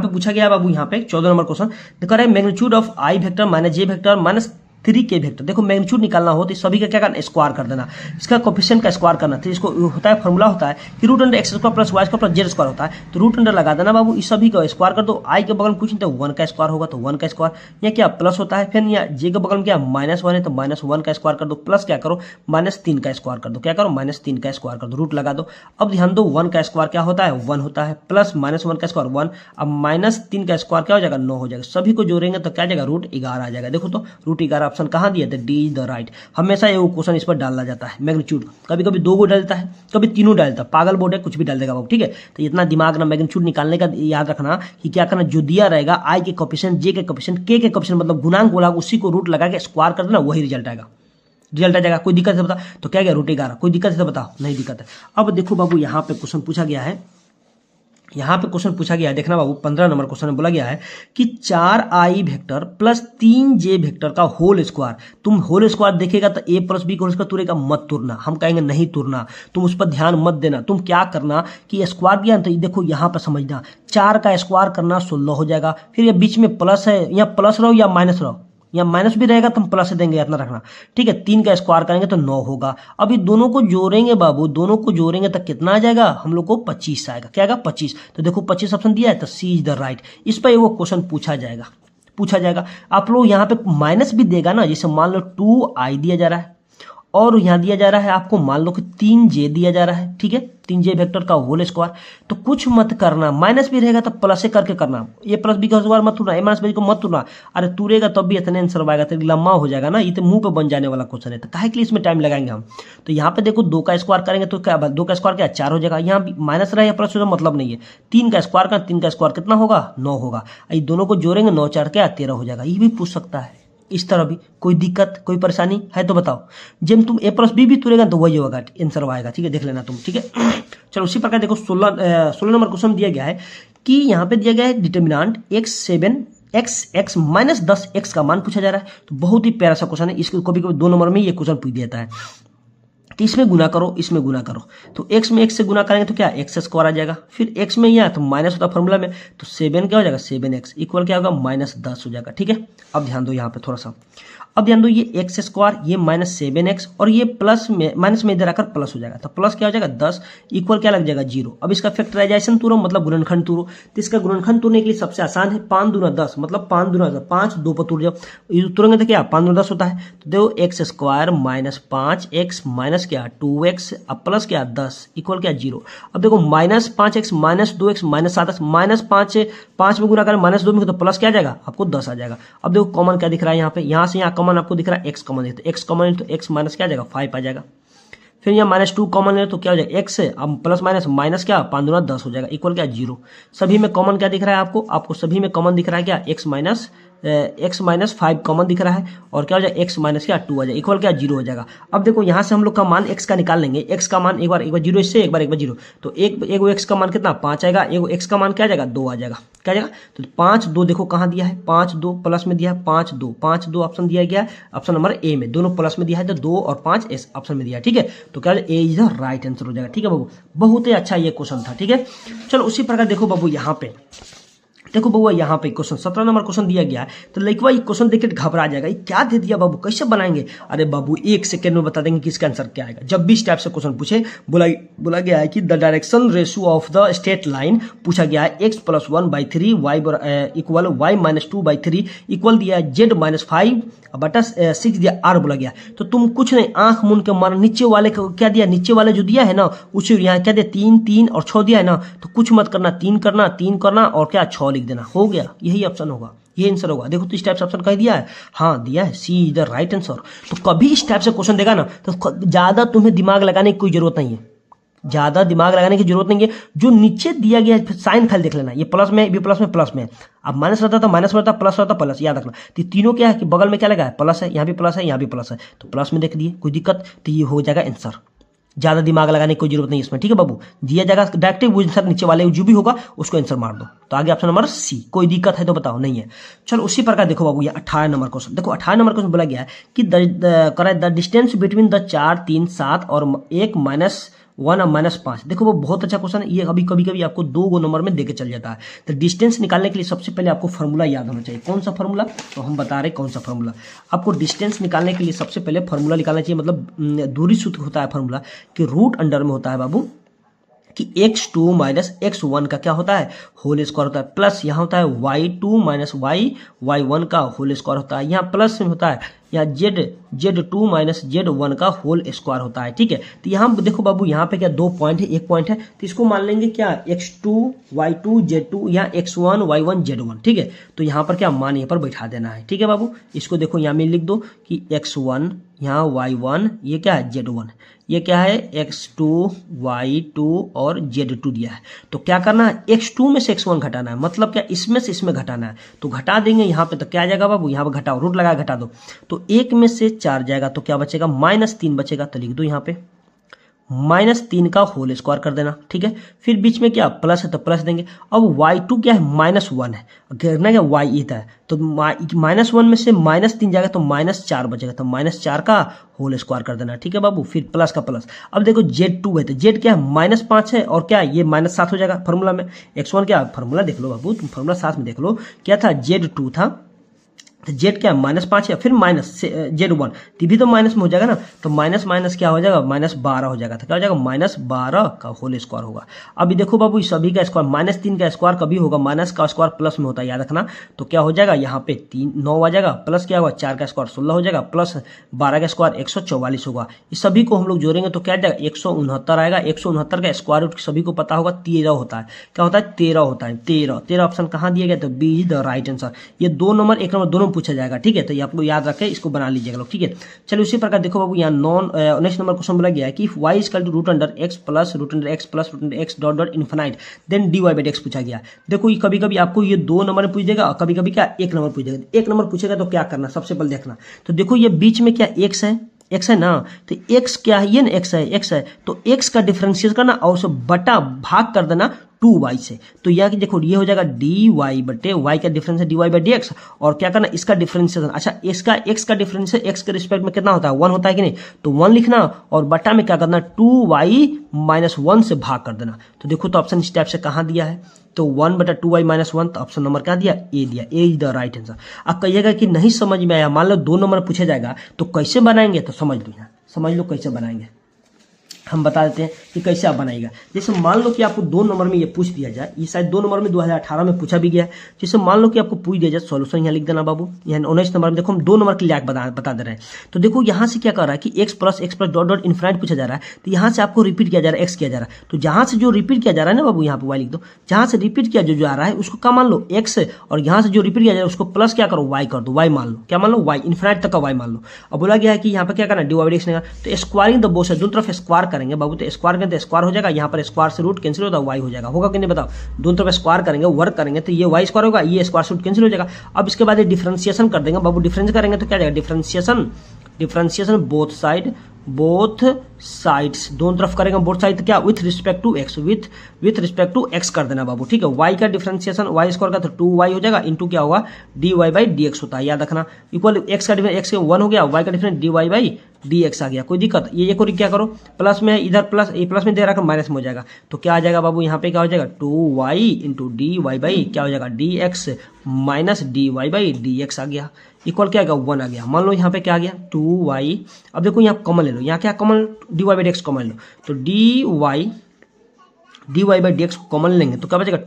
पूछा गया बाबू, यहाँ पे 14 नंबर क्वेश्चन देखो रहा है, magnitude of I vector minus J vector minus 3 के वेक्टर। देखो मैग्नीट्यूड निकालना हो तो सभी का क्या करना, स्क्वायर कर देना, इसका कोफिशिएंट का स्क्वायर करना। तो इसको होता है, फॉर्मूला होता है कि root under X square plus Y square plus Z square होता है। तो रूट अंडर लगा देना बाबू, इस सभी का स्क्वायर कर दो। आई के बगल में कुछ नहीं तो 1 का स्क्वायर होगा, तो 1 का स्क्वायर, यहाँ क्या प्लस होता है। फिर यहाँ जे के बगल में क्या -1 है, तो -1 का स्क्वायर कर दो, प्लस क्या करो -3 का स्क्वायर कर दो, क्या करो -3 का स्क्वायर कर दो, रूट लगा दो। अब ध्यान दो 1 का स्क्वायर क्या होता है, 1 होता है, प्लस -1 का स्क्वायर 1, अब -3 का स्क्वायर क्या हो जाएगा, 9 हो जाएगा। सभी को जोड़ेंगे तो क्या जाएगा, √11 आ जाएगा। देखो तो √11 ऑप्शन कहाँ दिया था, डी इज द राइट। हमेशा ये क्वेश्चन इस पर डाला जाता है, मैग्नीट्यूड कभी कभी 2 को डालता है, कभी 3 डालता है, पागल बोर्ड है, कुछ भी डाल देगा बाबू, ठीक है। तो इतना दिमाग ना मैग्नीट्यूड निकालने का याद रखना कि क्या करना, जो दिया रहेगा आई के कोफिशिएंट, जे के कोफिशिएंट, के कोफिशिएंट मतलब गुणांक बोला, उसी को रूट लगा के स्क्वायर कर देना, वही रिजल्ट आएगा, रिजल्ट आ जाएगा। कोई दिक्कत है बता, तो क्या गया √11, कोई दिक्कत है तो बताओ, नहीं दिक्कत है। अब देखो बाबू यहाँ पे क्वेश्चन पूछा गया है, यहाँ पे क्वेश्चन पूछा गया है, देखना बाबू 15 नंबर क्वेश्चन में बोला गया है कि 4i vector plus 3j vector का होल स्क्वायर। तुम होल स्क्वायर देखेगा तो a प्लस बी का होल स्क्वायर तुरेगा, मत तुरना, हम कहेंगे नहीं तुरना, तुम उस पर ध्यान मत देना। तुम क्या करना कि स्क्वायर दिया तो देखो यहाँ पर समझना, 4 का स्क्वायर करना 16 हो जाएगा। फिर ये बीच में प्लस है, या प्लस रहो या माइनस रहो, या माइनस भी रहेगा तो हम प्लस से देंगे, इतना रखना, ठीक है। 3 का स्क्वायर करेंगे तो 9 होगा। अब ये दोनों को जोड़ेंगे बाबू, दोनों को जोड़ेंगे तो कितना आ जाएगा, हम लोग को 25 आएगा। क्या आएगा, 25। तो देखो 25 ऑप्शन दिया है, तो सी इज द राइट। इस पर वो क्वेश्चन पूछा जाएगा। आप लोग यहाँ पे माइनस भी देगा ना, जैसे मान लो 2i दिया जा रहा है और यहाँ दिया जा रहा है आपको, मान लो कि 3j दिया जा रहा है, ठीक है, 3j वेक्टर का होल स्क्वायर। तो कुछ मत करना, माइनस भी रहेगा तो प्लस से करके करना, ए प्लस बी का स्क्वायर मत तुरना, ए माइनस बी को मत तुरना। अरे तुरेगा तब भी इतने आंसर आएगा, तो लम्बा हो जाएगा ना, ये तो मुंह पे बन जाने वाला क्वेश्चन है, तो काहे के लिए इसमें टाइम लगाएंगे हम। तो यहाँ पे देखो 2 का स्क्वायर करेंगे तो क्या, 2 का स्क्वायर क्या 4 हो जाएगा, यहाँ माइनस रहे या प्लस हो मतलब नहीं है। 3 का स्क्वायर का 3 का स्क्वायर कितना होगा, 9 होगा। ये दोनों को जोड़ेंगे 9 4 क्या 13 हो जाएगा। ये भी पूछ सकता है, इस तरह भी कोई दिक्कत कोई परेशानी है तो बताओ। जब तुम ए प्लस बी भी तुरेगा तो वही होगा, आंसर आएगा, ठीक है, देख लेना तुम, ठीक है। चलो उसी प्रकार देखो 16 नंबर क्वेश्चन दिया गया है कि यहाँ पे दिया गया है डिटर्मिनेंट x माइनस 10x का मान पूछा जा रहा है। तो बहुत ही प्यारा सा क्वेश्चन है, इसको कभी कभी 2 नंबर में ये क्वेश्चन पूछ देता है। तो इसमें गुना करो, इसमें गुना करो, तो x में x से गुना करेंगे तो क्या x स्क्वायर आ जाएगा। फिर x में यहाँ तो माइनस होता फॉर्मूला में, तो 7 क्या हो जाएगा, 7x इक्वल क्या होगा -10 हो जाएगा, ठीक है। अब ध्यान दो यहाँ पे थोड़ा सा, अब ध्यान दो ये एक्स स्क्वायर, ये -7x और ये प्लस में माइनस में इधर आकर प्लस हो जाएगा, तो प्लस क्या हो जाएगा 10 इक्वल क्या लग जाएगा 0। अब इसका फैक्टराइजेशन तोड़ो मतलब गुणनखंड तोड़ो, तो इसका गुणनखंड तोड़ने के लिए सबसे आसान है 5 दूना 10, मतलब 5 दूना 5 2 पर तोड़ जाओ, तोड़ेंगे तो क्या 5 दूना 10 होता है। तो देखो एक्स स्क्वायर -5x माइनस क्या 2x अब प्लस क्या 10 इक्वल क्या 0। अब देखो -5x -2x -7x -5 में गुणा करें -2 में तो प्लस क्या आ जाएगा आपको 10 आ जाएगा। अब देखो कॉमन क्या दिख रहा है यहाँ पे, यहाँ से यहाँ कॉमन आपको दिख रहा है x कॉमन है, तो x कॉमन है तो x माइनस क्या आ जाएगा 5 आ जाएगा। फिर यहाँ -2 कॉमन है तो क्या हो जाएगा x है, अब प्लस माइनस क्या 5 दूना 10 हो जाएगा इक्वल क्या 0। सभी में कॉमन क्या दिख रहा है आपको सभी में कॉमन दिख रहा है क्या x माइनस 5 कॉमन दिख रहा है और क्या हो जाएगा x माइनस क्या 2 आ जाएगा इक्वल क्या 0 हो जाएगा। अब देखो यहाँ से हम लोग का मान x का निकाल लेंगे, x का मान एक बार 0 इससे एक बार 0, तो एक x का मान कितना 5 आएगा, एक x का मान क्या आ जाएगा 2 आ जाएगा, क्या आ जाएगा तो 5 2 देखो कहाँ दिया है 5 2 प्लस में दिया है 5 2 ऑप्शन दिया गया है, ऑप्शन नंबर ए में दोनों प्लस में दिया है तो 2 और 5 इस ऑप्शन में दिया है, ठीक है। तो क्या ए इज द राइट आंसर हो जाएगा, ठीक है बाबू। बहुत ही अच्छा ये क्वेश्चन था, ठीक है। चलो उसी प्रकार देखो बाबू यहाँ पे, देखो बउआ यहाँ पे क्वेश्चन 17 नंबर क्वेश्चन दिया गया है, तो लड़का ये क्वेश्चन देख के घबरा जाएगा, ये क्या दे दिया बाबू कैसे बनाएंगे। अरे बाबू 1 सेकंड में बता देंगे कि इसका आंसर क्या आएगा। जब भी इस टाइप से क्वेश्चन पूछे बोला गया है कि the direction ratio of the straight line पूछा गया है x + 1/3 y equal y - 2/3 equal दिया है z - 5/6 दिया r बोला गया। तो तुम कुछ नहीं आंख मूंद के मार, नीचे वाले को क्या दिया, नीचे वाले जो दिया है ना उसे यहाँ क्या दिया 3 3 और 6 दिया है ना, तो कुछ मत करना 3 करना और क्या 6 लिख देना, हो गया यही ऑप्शन होगा, ये आंसर होगा। देखो तो इस टाइप से ऑप्शन कह दिया है, हाँ दिया है सी इज द राइट आंसर। तो कभी इस टाइप से क्वेश्चन देगा ना तो ज्यादा तुम्हें दिमाग लगाने की कोई जरूरत नहीं है, ज्यादा दिमाग लगाने की जरूरत नहीं है। जो नीचे दिया गया है साइन खाली देख लेना, ये प्लस में भी प्लस में प्लस में, अब माइनस रहता तो माइनस रहता, प्लस रहता प्लस, याद रखना। तो तीनों क्या है कि बगल में क्या लगा है प्लस है, यहाँ भी प्लस है यहाँ भी प्लस है, तो प्लस में देख दिए कोई दिक्कत, तो ये हो जाएगा आंसर। ज्यादा दिमाग लगाने की कोई जरूरत नहीं इसमें, ठीक है बाबू। दिया जाएगा डायरेक्ट वो आंसर, नीचे वाले जो भी होगा उसको आंसर मार दो। तो आगे ऑप्शन नंबर सी। कोई दिक्कत है तो बताओ, नहीं है। चलो उसी प्रकार देखो बाबू ये 18 नंबर क्वेश्चन, देखो 18 नंबर क्वेश्चन बोला गया है कि द डिस्टेंस बिटवीन द 4 3 7 और 1 -1 और -5। देखो वो बहुत अच्छा क्वेश्चन है, ये कभी आपको 2 नंबर में देके चल जाता है। तो डिस्टेंस निकालने के लिए सबसे पहले आपको फॉर्मूला याद होना चाहिए। कौन सा फॉर्मूला, तो हम बता रहे कौन सा फॉर्मूला आपको डिस्टेंस निकालने के लिए सबसे पहले फॉर्मूला निकालना चाहिए, मतलब दूरी सूत्र होता है फॉर्मूला कि रूट अंडर में होता है बाबू कि x2 - x1 का क्या होता है होल स्क्वायर होता है, प्लस यहाँ होता है y2 - y1 का होल स्क्वायर होता है, यहाँ प्लस में होता है यहाँ z2 - z1 का होल स्क्वायर होता है, ठीक है। तो यहाँ देखो बाबू यहाँ पे क्या 2 पॉइंट है, 1 पॉइंट है, तो इसको मान लेंगे क्या x2 y2 z2 यहाँ x1 y1 z1, ठीक है। तो यहाँ पर क्या मान यहाँ पर बैठा देना है, ठीक है बाबू। इसको देखो यहाँ में लिख दो कि x1 यहाँ y1 ये क्या है z1, ये क्या है x2 y2 और z2 दिया है। तो क्या करना है x2 में से x1 घटाना है, मतलब क्या इसमें से इसमें घटाना है। तो घटा देंगे यहाँ पे, तो क्या आ जाएगा बाबू यहाँ पे घटाओ, रूट लगा घटा दो, तो 1 में से 4 जाएगा तो क्या बचेगा -3 बचेगा। तो लिख दो यहाँ पे -3 का होल स्क्वायर कर देना, ठीक है। फिर बीच में क्या प्लस है तो प्लस देंगे। अब y2 क्या है -1 है, करना क्या y इधर है, तो -1 में से -3 जाएगा तो -4 बचेगा, तो -4 का होल स्क्वायर कर देना, ठीक है बाबू। फिर प्लस का प्लस। अब देखो z2 है तो z क्या है -5 है और क्या ये -7 हो जाएगा फॉर्मूला में। x1 क्या फॉर्मूला देख लो बाबू, तुम फॉर्मूला साथ में देख लो क्या था, z2 था तो जेड क्या -5 है, फिर z1 भी तो माइनस में हो जाएगा ना, तो माइनस क्या हो जाएगा -12 हो जाएगा, तो क्या हो जाएगा -12 का होल स्क्वायर होगा। अभी देखो बाबू सभी का स्क्वायर -3 का स्क्वायर कभी होगा माइनस का स्क्वायर प्लस में होता है, याद रखना। तो क्या हो जाएगा यहाँ पे 9 आ जाएगा, प्लस क्या होगा 4 का स्क्वायर 16 हो जाएगा, प्लस 12 का स्क्वायर 144 होगा। इस सभी को हम लोग जोड़ेंगे तो क्या आ जाएगा 169 आएगा। 169 का स्क्वायर रूट सभी को पता होगा 13 होता है, क्या होता है 13 होता है। 13 ऑप्शन कहाँ दिया गया, तो B is the right answer. ये 2 नंबर 1 नंबर दोनों पूछा जाएगा, ठीक है। तो ये आपको याद रखे, इसको बना लीजिएगा लोग, ठीक है। चलिए उसी प्रकार देखो बाबू यहाँ नेक्स्ट नंबर क्वेश्चन बोला गया है कि y equal to root under x plus root under x dot dot infinite then dy by dx पूछा गया। देखो ये कभी कभी आपको ये 2 नंबर में पूछ देगा और कभी कभी क्या 1 नंबर पूछ देगा। 1 नंबर पूछेगा तो क्या करना, सबसे पहले देखना तो देखो ये बीच में क्या x है ना, तो x क्या है, ये ना x है, तो x का डिफरेंशिएट करना और उसे बटा भाग कर देना 2y से। तो यहाँ की देखो ये हो जाएगा dy बटे y का डिफरेंस है dy बाई डी एक्स, और क्या करना इसका डिफरेंशिएशन। अच्छा इसका x का डिफरेंस है x के रिस्पेक्ट में कितना होता है 1 होता है कि नहीं, तो 1 लिखना और बटा में क्या करना 2y माइनस 1 से भाग कर देना। तो देखो तो ऑप्शन इस टाइप से कहाँ दिया है, तो 1 बटा 2y माइनस 1, तो ऑप्शन नंबर क्या दिया ए दिया, ए इज द राइट आंसर। अब कहिएगा कि नहीं समझ में आया, मान लो 2 नंबर पूछा जाएगा तो कैसे बनाएंगे, तो समझ लो यहाँ, समझ लो कैसे बनाएंगे, हम बता देते हैं कि कैसे आप बनाएगा। जैसे मान लो कि आपको 2 नंबर में ये पूछ दिया जाए, ये शायद 2 नंबर में 2018 में पूछा भी गया है। जैसे मान लो कि आपको पूछ दिया जाए, सॉल्यूशन यहाँ लिख देना बाबू, यहाँ 19 नंबर में देखो हम 2 नंबर के लिए बता दे रहे हैं। तो देखो यहाँ से क्या कर रहा है कि x plus dot dot infinite पूछा जा रहा है, तो यहाँ से आपको रिपीट किया जा रहा है, x किया जा रहा है। तो जहाँ से जो रिपीट किया जा रहा है ना बाबू, यहाँ पे y लिख दो, जहाँ से रिपीट किया जो जा रहा है उसको क्या मान लो x, और यहाँ से जो रिपीट किया जा रहा है उसको प्लस क्या करो y कर दो, y मान लो, क्या मान लो y, इन्फिनिट तक का y मान लो। अब बोला गया है कि यहाँ पे क्या करना dy बाई dx, तो स्क्वायरिंग द बोथ साइड, दोनों तरफ स्क्वायर करेंगे बाबू, तो स्क्वायर करें तो स्क्वायर हो जाएगा, यहाँ पर स्क्वायर से रूट कैंसिल होता है y हो जाएगा, होगा कि नहीं बताओ, दोनों तरफ स्क्वायर करेंगे वर्क करेंगे तो ये y स्क्वायर होगा, ये स्क्वायर से रूट कैंसिल हो जाएगा। अब इसके बाद ये डिफरेंशिएशन कर देंगे बाबू, डिफरेंस करेंगे तो क्या जाएगा डिफरेंशिएशन बोथ साइड्स, दोनों तरफ करेंगे बोथ साइड, क्या with respect to X, with respect to X कर देना बाबू, ठीक है। y का डिफरेंशिएशन y स्क्वायर का तो 2y हो जाएगा, इंटू क्या होगा dy बाई dx होता है, याद रखना, इक्वल x का डिफरेंस x 1 हो गया, y का डिफरेंस dy बाई dx आ गया, कोई दिक्कत, ये एक और क्या करो प्लस में, इधर प्लस ए प्लस में दे रखा माइनस में हो जाएगा, तो क्या आ जाएगा बाबू यहाँ पे क्या हो जाएगा 2y इंटू dy बाई क्या हो जाएगा dx minus dy by dx आ गया, इक्वल क्या आ गया 1 आ गया। मान लो यहाँ पे क्या आ गया 2y, अब देखो यहाँ कॉमन ले लो, यहाँ क्या common dy by dx common लो, तो dy बाई dx को कॉमन लेंगे तो क्या बचेगा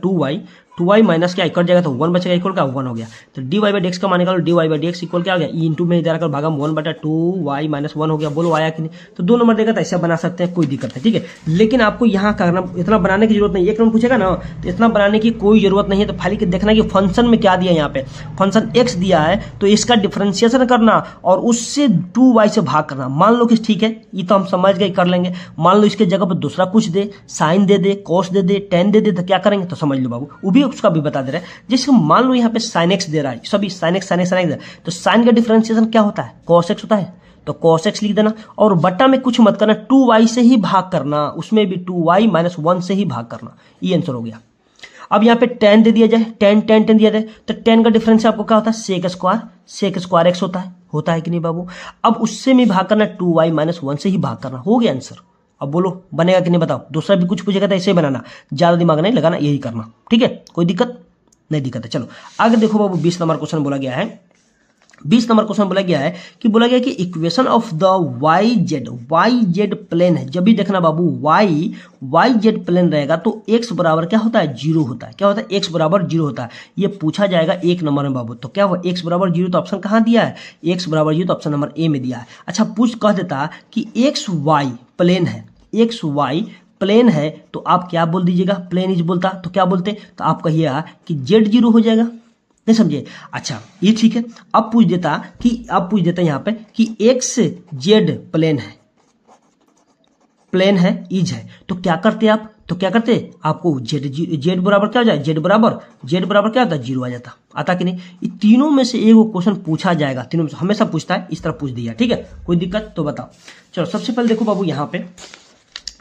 2y माइनस क्या इक्वल जाएगा तो 1 बचेगा, इक्वल का 1 हो गया। तो dy बाई dx का मान निकालो, dy बाई dx इक्वल क्या हो गया ई इंटू में इधर आकर भागा 1 बटा 2y माइनस 1 हो गया, बोलो आया कि नहीं। तो 2 नंबर देगा तो ऐसा बना सकते हैं, कोई दिक्कत है, ठीक है। लेकिन आपको यहाँ करना, इतना बनाने की जरूरत नहीं, एक नंबर पूछेगा ना तो इतना बनाने की कोई जरूरत नहीं है। तो खाली देखना कि फंक्शन में क्या दिया, यहाँ पे फंक्शन x दिया है तो इसका डिफरेंशिएशन करना और उससे 2y से भाग करना। मान लो कि ठीक है ये तो हम समझ गए, कर लेंगे। मान लो इसके जगह पर दूसरा कुछ दे, साइन दे दे, कॉस दे दे, टेन दे दे, तो क्या करेंगे, तो समझ लो बाबू, वो भी उसका भी बता दे रहा है। जैसे मान लो यहाँ पे साइन एक्स दे रहा है, सभी साइन एक्स दे रहा है, तो साइन का डिफरेंशिएशन क्या होता है कॉस एक्स होता है, तो cos x लिख देना और बट्टा में कुछ मत करना, 2y से ही भाग करना, उसमें भी 2y माइनस 1 से ही भाग करना, ये आंसर हो गया। अब यहाँ पे टेन दे दिया जाए, टेन दिया जाए तो टेन का डिफरेंस आपको क्या होता है सेक स्क्वायर एक्स होता है कि नहीं बाबू। अब उससे में भाग करना 2y माइनस 1 से ही भाग करना, हो गया आंसर। अब बोलो बनेगा कि नहीं बताओ, दूसरा भी कुछ पूछेगा तो ऐसे ही बनाना, ज्यादा दिमाग नहीं लगाना, यही करना, ठीक है, कोई दिक्कत नहीं दिक्कत है। चलो आगे देखो बाबू, 20 नंबर क्वेश्चन बोला गया है, 20 नंबर क्वेश्चन बोला गया है कि equation of the Y Z plane है। जब भी देखना बाबू वाई जेड प्लेन रहेगा तो x बराबर क्या होता है 0 होता है, क्या होता है x बराबर 0 होता है। ये पूछा जाएगा 1 नंबर में बाबू, तो क्या हुआ x बराबर 0, तो ऑप्शन कहाँ दिया है x बराबर 0, तो ऑप्शन नंबर ए में दिया है। अच्छा पूछ कह देता कि एक्स वाई प्लेन है तो आप क्या बोल दीजिएगा, प्लेन इज बोलता तो क्या बोलते, तो आप कहिएगा कि जेड 0 हो जाएगा, नहीं समझे। अच्छा ये ठीक है, अब पूछ देता यहाँ पे कि एक्स जेड प्लेन है इज है, तो क्या करते आप, तो क्या करते आपको जेड बराबर क्या हो जाए, जेड बराबर क्या होता है 0 आ जाता, आता कि नहीं। ये तीनों में से एक क्वेश्चन पूछा जाएगा, तीनों में से हमेशा पूछता है, इस तरह पूछ दिया, ठीक है, कोई दिक्कत तो बताओ। चलो सबसे पहले देखो बाबू यहाँ पे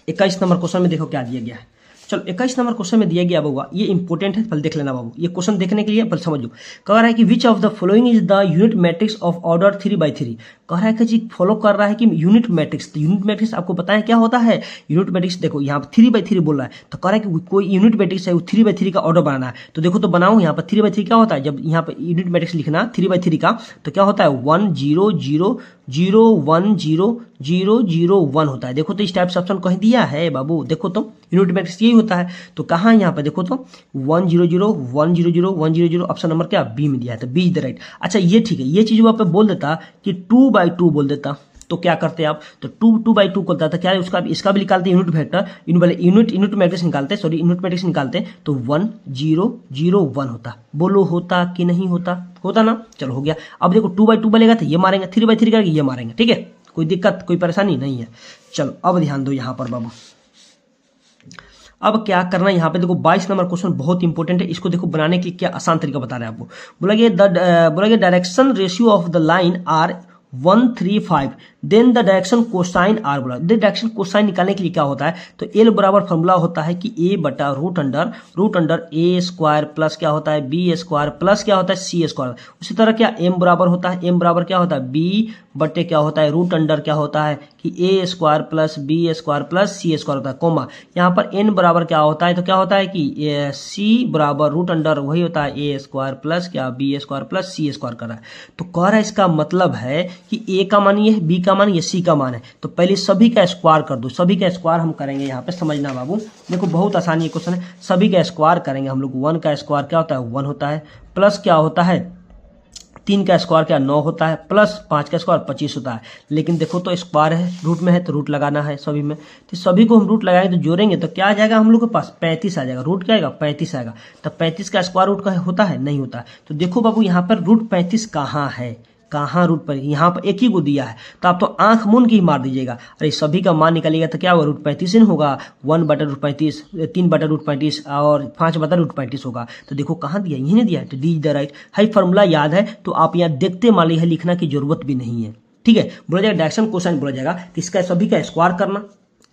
21 नंबर क्वेश्चन में देखो क्या दिया गया है। चलो 21 नंबर क्वेश्चन में दिया गया बाबू, ये इंपॉर्टेंट है, पहले देख लेना बाबू। ये क्वेश्चन देखने के लिए पहले समझ लो, कह रहा है कि which of the following is the unit matrix of order 3/3। कह रहा है कि जी फॉलो कर रहा है कि यूनिट मैट्रिक्स, तो यूनिट मैट्रिक्स आपको पता है क्या होता है। यूनिट मैट्रिक्स देखो यहाँ पर 3/3 बोल रहा है, तो कह रहा है कि कोई यूनिट मैट्रिक्स है वो 3/3 का ऑर्डर बनाना है। तो देखो तो बनाओ, यहाँ पर 3/3 क्या होता है, जब यहाँ पर यूनिट मैट्रिक्स लिखना 3/3 का तो क्या होता है 1 0 0 0 1 0 0 0 1 होता है। देखो तो इस टाइप से ऑप्शन कहीं दिया है बाबू, देखो तो यूनिट मैट्रिक्स यही होता है। तो कहाँ यहाँ पे देखो तो 1 0 0 1 0 0 1 0 0, ऑप्शन नंबर क्या बी में दिया है, तो बी इज द राइट। अच्छा ये ठीक है, ये चीज वहाँ पे बोल देता कि 2/2 बोल देता, तो क्या करते आप, तो 2/2 करता था, क्या उसका इसका भी निकालते यूनिट वेक्टर, यूनिट मैट्रिक्स निकालते, सॉरी यूनिट मैट्रिक्स निकालते, तो 1 0 0 1 होता। बोलो होता कि नहीं होता ना। चलो हो गया। अब देखो 2/2 बोलेगा तो ये मारेंगे, 3/3 करके ये मारेंगे, ठीक है, कोई दिक्कत कोई परेशानी नहीं है। चलो अब ध्यान दो यहाँ पर बाबू, अब क्या करना है यहाँ पे देखो 22 नंबर क्वेश्चन बहुत इंपॉर्टेंट है, इसको देखो बनाने के लिए क्या आसान तरीका बता रहे हैं आपको। बोला गया direction ratio of the line are 1 3 5, then the direction cosine are बोला। डायरेक्शन कोसाइन निकालने के लिए क्या होता है, तो एल बराबर फॉर्मूला होता है कि ए बटा रूट अंडर ए स्क्वायर प्लस क्या होता है बी स्क्वायर प्लस क्या होता है सी स्क्वायर। उसी तरह क्या एम बराबर होता है, एम बराबर क्या होता है बी बटे क्या होता है रूट अंडर क्या होता है कि A square plus B square plus C square होता है, कोमा यहाँ पर एन बराबर क्या होता है, तो क्या होता है कि सी बराबर रूट अंडर वही होता है ए स्क्वायर प्लस क्या B square plus C square कर रहा है। तो कह रहा है इसका मतलब है कि ए का मान ये है, बी का मान ये, सी का मान है, तो पहले सभी का स्क्वायर कर दो। सभी का स्क्वायर हम करेंगे, यहाँ पे समझना बाबू, देखो बहुत आसानी क्वेश्चन है। सभी का स्क्वायर करेंगे हम लोग, 1 का स्क्वायर क्या होता है 1 होता है, प्लस क्या होता है 3 का स्क्वायर क्या 9 होता है, प्लस 5 का स्क्वायर 25 होता है। लेकिन देखो तो स्क्वायर है, रूट में है तो रूट लगाना है सभी में, तो सभी को हम रूट लगाएंगे तो जोड़ेंगे तो क्या आ जाएगा हम लोग के पास 35 आ जाएगा। रूट क्या आएगा 35 आएगा। तो 35 का स्क्वायर रूट का होता है नहीं होता है। तो देखो बाबू यहाँ पर रूट 35 कहाँ है, कहाँ रूट पर, यहाँ पर एक ही को दिया है, तो आप तो आंख मूंद के ही मार दीजिएगा। अरे सभी का मान निकालिएगा तो क्या होगा रूट 35 ही होगा, 1 बटा रूट 35, 3 बटा रूट 35 और 5 बटा रूट 35 होगा। तो देखो कहाँ दिया, यही नहीं दिया है, तो D is the right. High formula याद है तो आप यहाँ देखते माली है, लिखना की जरूरत भी नहीं है, ठीक है। बोला जाएगा डायरेक्शन कोसाइन बोला जाएगा कि इसका सभी का स्क्वायर करना,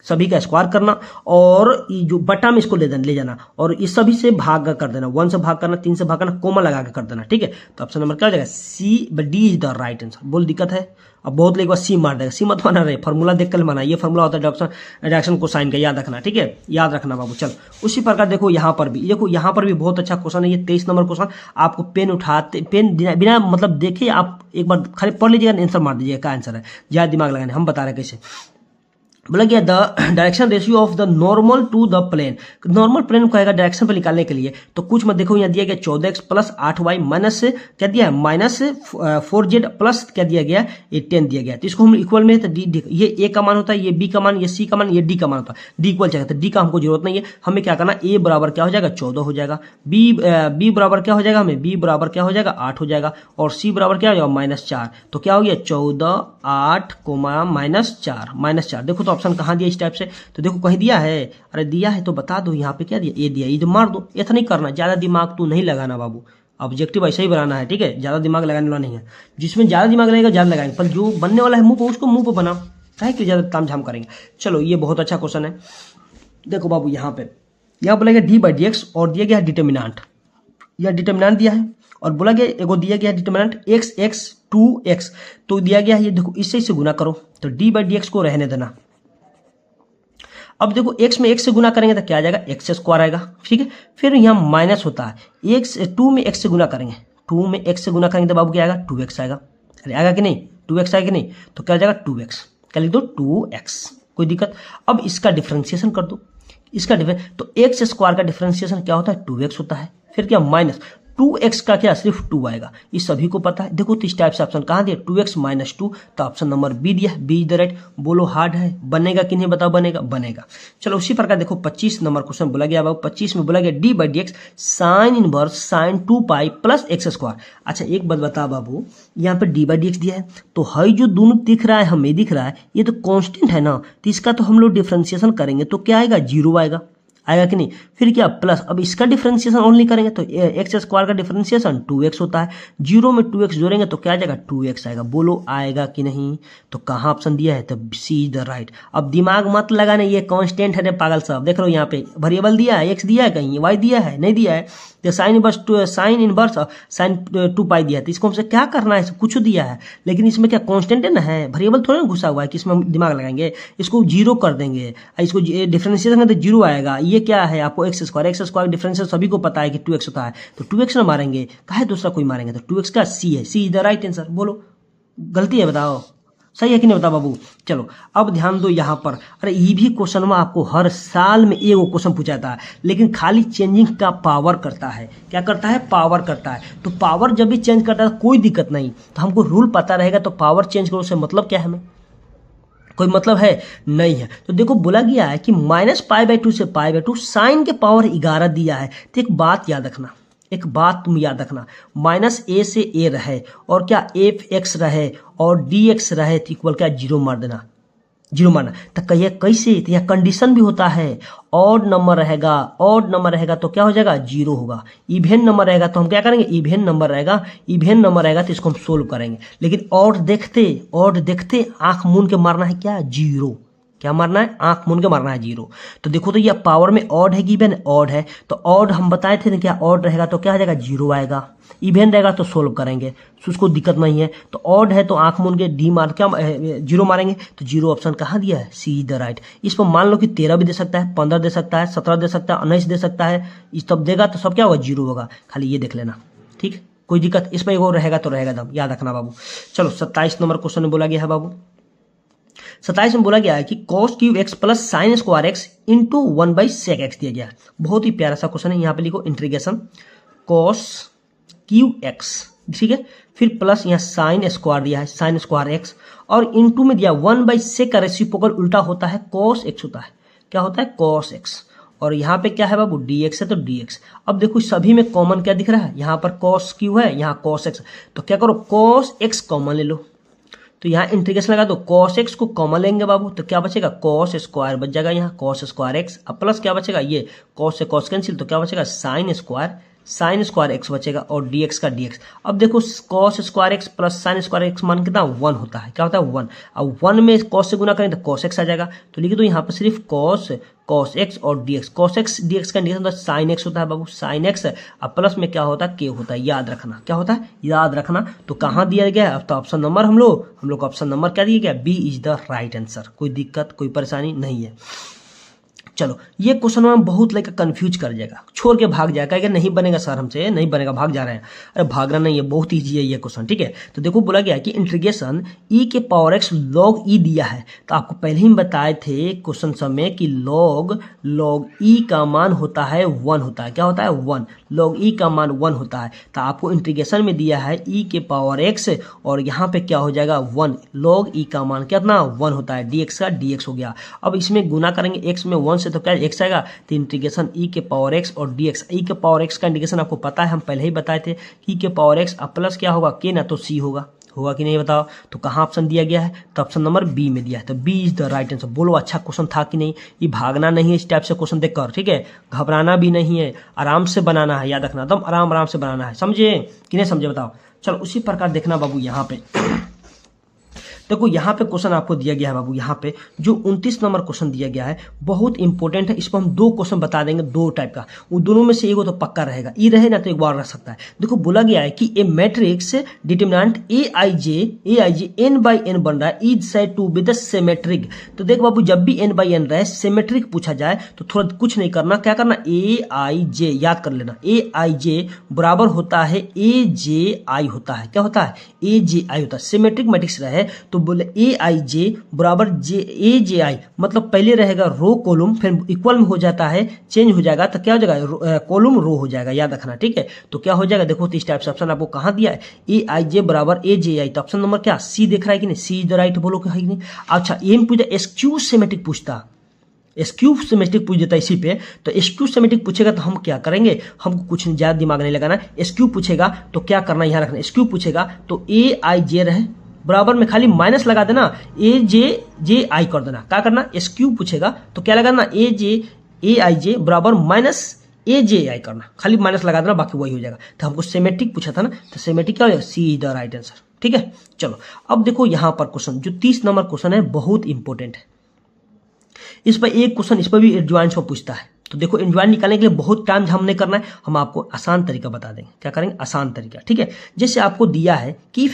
सभी का स्क्वायर करना और जो बटा में इसको ले जाना और इस सभी से भाग कर देना, 1 से भाग करना, 3 से भाग करना, कोमा लगा के कर देना, ठीक है। तो ऑप्शन नंबर क्या हो जाएगा C, D is the right answer. बोल दिक्कत है, अब बहुत लोग सी मार देगा, सी मत माना रहे, फॉर्मूला देख कर माना, ये फॉर्मूला होता है डायरेक्शन कोसाइन का, याद रखना, ठीक है, याद रखना बाबू। चल उसी प्रकार देखो यहाँ पर भी, देखो यहाँ पर भी बहुत अच्छा क्वेश्चन है ये 23 नंबर क्वेश्चन। आपको पेन उठाते, पेन बिना मतलब देखे आप एक बार खाली पढ़ लीजिएगा, आंसर मार दीजिएगा क्या आंसर है, ज्यादा दिमाग लगाने, हम बता रहे कैसे। बोला गया the direction ratio of the normal to the plane, normal plane को कहेगा डायरेक्शन पर निकालने के लिए, तो कुछ मत देखो यहाँ दिया गया 14x प्लस 8y माइनस क्या दिया है माइनस 4z प्लस क्या दिया गया ये 10 दिया गया। तो इसको हम इक्वल में, तो डी ये ए का मान होता है, ये बी का मान, ये सी का मान, ये डी का मान होता है, डी इक्वल चाहिए, तो डी का हमको जरूरत नहीं है। हमें क्या करना, ए बराबर क्या हो जाएगा 14 हो जाएगा, बी बराबर क्या हो जाएगा, हमें बी बराबर क्या हो जाएगा 8 हो जाएगा, और सी बराबर क्या हो जाएगा -4। तो क्या हो गया 14 8 -4 देखो तो ऑप्शन कहाँ दिया इस टाइप से, तो देखो कहीं दिया है, अरे दिया है तो बता दो, यहाँ पे क्या दिया ए दिया, ये तो मार दो, ऐसा नहीं करना, ज्यादा दिमाग तू नहीं लगाना बाबू, ऑब्जेक्टिव ऐसा ही बनाना है, ठीक है, ज्यादा दिमाग लगाने वाला नहीं है। जिसमें ज्यादा दिमाग लगेगा ज्यादा लगाएंगे, पर जो बनने वाला है मुंह पर उसको मुंह पर बनाओ, है कि ज्यादा तामझाम करेंगे। चलो ये बहुत अच्छा क्वेश्चन है। देखो बाबू यहाँ बोलेगा डी बाई डी एक्स और दिया गया डिटर्मिनांट, यह डिटर्मिनांट दिया है और बोला गया एगो दिया गया डिटर्मिनेंट x 2x, तो दिया गया है ये देखो इससे गुना करो, तो d बाई डी एक्स को रहने देना। अब देखो x में x से गुना करेंगे तो क्या आ जाएगा x स्क्वायर आएगा, ठीक है। फिर यहाँ माइनस होता है x 2 में x से गुना करेंगे, 2 में x से गुना करेंगे तो बाबू क्या आएगा 2x आएगा, अरे आएगा कि नहीं 2x आएगा कि नहीं, तो क्या आ जाएगा 2x, क्या लिख दो 2x, कोई दिक्कत। अब इसका डिफरेंशिएशन कर दो, इसका तो x स्क्वायर का डिफरेंशिएशन क्या होता है 2x होता है, फिर क्या माइनस 2x का क्या सिर्फ 2 आएगा, ये सभी को पता है। देखो तो इस टाइप से ऑप्शन कहाँ दिया 2x -2, तो ऑप्शन नंबर बी दिया, बी इज द राइट। बोलो हार्ड है, बनेगा कि नहीं बताओ, बनेगा, बनेगा। चलो उसी प्रकार देखो 25 नंबर क्वेश्चन बोला गया बाबू, 25 में बोला गया D by D X sine inverse sine 2π plus x square. अच्छा एक बात बता बाबू, यहाँ पे डी बाई डी एक्स दिया है, तो हई जो दोनों दिख रहा है हमें दिख रहा है ये तो कांस्टेंट है ना, तो इसका तो हम लोग डिफरेंशिएशन करेंगे तो क्या आएगा 0 आएगा, आएगा कि नहीं। फिर क्या प्लस, अब इसका डिफरेंशिएशन ओनली करेंगे तो x स्क्वायर का डिफरेंशिएशन 2x होता है, 0 में 2x जोड़ेंगे तो क्या आ जाएगा 2x आएगा। बोलो आएगा कि नहीं, तो कहाँ ऑप्शन दिया है, तो सी इज द राइट। अब दिमाग मत लगाने, ये कांस्टेंट है रे पागल साहब, देख लो यहाँ पे वेरिएबल दिया है, x दिया है कहीं, y दिया है नहीं दिया है, तो साइन इनवर्स साइन 2π दिया है, तो इसको हमसे क्या करना है, कुछ दिया है, लेकिन इसमें क्या कांस्टेंट है ना, है वेरिएबल थोड़ा ना घुसा हुआ है कि इसमें हम दिमाग लगाएंगे, इसको 0 कर देंगे, इसको डिफरेंशिएशन तो 0 आएगा। ये क्या है आपको x स्क्वायर डिफरेंशियल सभी को पता है कि 2x होता है, तो 2x ना मारेंगे, कहे दूसरा कोई मारेंगे, तो 2x का c है, c is the right answer. बोलो गलती है बताओ, सही है कि नहीं बता बाबू। चलो अब ध्यान दो यहाँ पर, अरे ये भी क्वेश्चन में आपको हर साल में एक क्वेश्चन पूछा जाता है, लेकिन खाली चेंजिंग का पावर करता है, क्या करता है पावर करता है, तो पावर जब भी चेंज करता है कोई दिक्कत नहीं, तो हमको रूल पता रहेगा, तो पावर चेंज करो से मतलब क्या है, हमें कोई मतलब है नहीं है। तो देखो बोला गया है कि -π/2 से π/2 साइन के पावर 11 दिया है, तो एक बात याद रखना, एक बात तुम याद रखना, -a से a रहे और क्या f(x) रहे और dx रहे तो इक्वल क्या 0 मार देना, जीरो मारना। तो कहिए कैसे, तो यहाँ कंडीशन भी होता है, ऑड नंबर रहेगा, ऑड नंबर रहेगा तो क्या हो जाएगा, जीरो होगा। इवेन नंबर रहेगा तो हम क्या करेंगे, इवेन नंबर रहेगा, इवेन नंबर रहेगा तो इसको हम सोल्व करेंगे। लेकिन ऑड देखते आंख मूंद के मारना है क्या, जीरो। क्या मारना है, आंख मूंद के मारना है, जीरो। तो देखो तो ये पावर में ऑड है कि इवेन, ऑड है, तो ऑड हम बताए थे ना, क्या ऑड रहेगा तो क्या आ जाएगा, जीरो आएगा। इवेन रहेगा तो सोल्व करेंगे, तो उसको दिक्कत नहीं है। तो ऑड है तो आंख मूंद के डी मार क्या जीरो मारेंगे, तो जीरो ऑप्शन कहाँ दिया है, सी इज द राइट। इस पर मान लो कि 13 भी दे सकता है, 15 दे सकता है, 17 दे सकता है, 19 दे सकता है, इस तब देगा तो सब क्या होगा, जीरो होगा। खाली ये देख लेना, ठीक, कोई दिक्कत इसमें एगो रहेगा तो रहेगा दम, याद रखना बाबू। चलो 27 नंबर क्वेश्चन में बोला गया है बाबू, 27 में बोला गया है कि cos cube x plus sine square x into 1/sec x दिया गया है। बहुत ही प्यारा सा क्वेश्चन है। यहाँ पे लिखो इंटीग्रेशन कॉस क्यूब एक्स, ठीक है, फिर प्लस यहाँ साइन स्क्वायर दिया है, साइन स्क्वायर एक्स, और इंटू में दिया 1/sec का रेसिप्रोकल उल्टा होता है कॉस एक्स होता है, क्या होता है, कॉस एक्स। और यहाँ पे क्या है बाबू, dx है तो dx। अब देखो सभी में कॉमन क्या दिख रहा है, यहाँ पर कॉस क्यू है, यहाँ कॉस एक्स, तो क्या करो कॉस एक्स कॉमन ले लो, तो यहाँ इंटीग्रेशन लगा दो, कॉस एक्स को कॉमन लेंगे बाबू, तो क्या बचेगा, कॉस स्क्वायर बच जाएगा, यहाँ कॉस स्क्वायर एक्स, अब प्लस क्या बचेगा, ये कॉस से कॉस कैंसिल, तो क्या बचेगा, साइन स्क्वायर एक्स बचेगा, और dx का dx। अब देखो cos square x plus sine square x मान कितना 1 होता है, क्या होता है 1। अब 1 में कॉस से गुना करें तो कॉस एक्स आ जाएगा, तो लिखिए तो यहाँ पर सिर्फ कॉस एक्स और dx, कॉस एक्स dx का इंटीग्रेशन साइन एक्स होता है बाबू, साइन एक्स। अब प्लस में क्या होता है, के होता है, याद रखना, क्या होता है, याद रखना। तो कहाँ दिया गया है, अब तो ऑप्शन नंबर हम लोग ऑप्शन नंबर क्या दिया गया, B is the right answer. कोई दिक्कत कोई परेशानी नहीं है। चलो ये क्वेश्चन में बहुत लेकर कंफ्यूज कर जाएगा, छोड़ के भाग जाएगा कि नहीं बनेगा सर हमसे, नहीं बनेगा, भाग जा रहे हैं। अरे भागना नहीं है, बहुत ईजी है ये क्वेश्चन, ठीक है। तो देखो बोला गया है कि इंटीग्रेशन e के पावर x log e दिया है, तो आपको पहले ही बताए थे क्वेश्चन समय कि log e का मान होता है 1 होता है, क्या होता है 1, log e का मान 1 होता है। तो आपको इंटीग्रेशन में दिया है e के पावर x, और यहाँ पे क्या हो जाएगा 1, log e का मान कितना 1 होता है, dx का dx हो गया। अब इसमें गुना करेंगे x में 1 से तो क्या x आएगा, तो इंटीग्रेशन e के पावर x और dx, e के पावर x का इंटीग्रेशन आपको पता है, हम पहले ही बताए थे, e के पावर x अब प्लस क्या होगा, k ना तो c होगा कि नहीं बताओ। तो कहाँ ऑप्शन दिया गया है, तो ऑप्शन नंबर बी में दिया है, तो B is the right answer. बोलो अच्छा क्वेश्चन था कि नहीं, ये भागना नहीं है इस टाइप से क्वेश्चन देखकर, ठीक है, घबराना भी नहीं है, आराम से बनाना है, याद रखना, एकदम आराम से बनाना है, समझे कि नहीं समझे बताओ। चलो उसी प्रकार देखना बाबू, यहाँ पे देखो यहाँ पे क्वेश्चन आपको दिया गया है बाबू, यहाँ पे जो 29 नंबर क्वेश्चन दिया गया है बहुत इंपॉर्टेंट है। इस पर हम 2 क्वेश्चन बता देंगे, 2 टाइप का, वो दोनों में से एक तो पक्का रहेगा, ई रहे ना तो एक बार रह सकता है। देखो बोला गया है कि ए मैट्रिक्स डिटरमिनेंट aij n/n बन रहा है, is said to be the symmetric. तो देख बाबू जब भी n/n रहे सिमेट्रिक पूछा जाए तो थोड़ा कुछ नहीं करना, क्या करना, aij याद कर लेना, aij बराबर होता है aji होता है, क्या होता है, aji होता है। सिमेट्रिक मैट्रिक्स रहे तो बोले ए आई जे बराबर ए जे आई, मतलब पहले रहेगा रो कॉलम, फिर इक्वल में हो जाता है, चेंज हो जाएगा तो क्या हो जाएगा, कॉलम रो हो जाएगा, याद रखना, ठीक है। तो क्या हो जाएगा, देखो तो इस टाइप से ऑप्शन आपको कहाँ दिया है, ए आई जे बराबर ए जे आई, तो ऑप्शन नंबर क्या सी दिख रहा है कि नहीं, सी इज द राइट, बोलो कि है कि नहीं। अच्छा एम पूछा एक्सक्यूज सिमेट्रिक पूछता, एसक्यूब सिमेट्रिक पूछ देता इसी पे, तो एसक्यूब सिमेट्रिक पूछेगा तो हम क्या करेंगे, हमको कुछ ज्यादा दिमाग नहीं लगाना, एसक्यूब पूछेगा तो क्या करना, यहाँ रखना, एसक्यूब पूछेगा तो ए आई जे रहे बराबर में खाली माइनस लगा देना, ए जे आई कर देना, क्या करना, एस क्यू पूछेगा तो क्या लगाना, ए आई जे बराबर माइनस ए जे आई करना, खाली माइनस लगा देना, बाकी वही हो जाएगा। तो हमको सिमेट्रिक पूछा था ना, तो सिमेट्रिक क्या हो जाएगा, सी इज द राइट आंसर, ठीक है। चलो अब देखो यहाँ पर क्वेश्चन जो 30 नंबर क्वेश्चन है बहुत इंपॉर्टेंट है, इस पर एक क्वेश्चन इस पर भी एडजॉइंट पर पूछता है। तो देखो एडजॉइंट निकालने के लिए बहुत टाइम हम नहीं करना है, हम आपको आसान तरीका बता देंगे, क्या करेंगे, आसान तरीका, ठीक है। जैसे आपको दिया है कि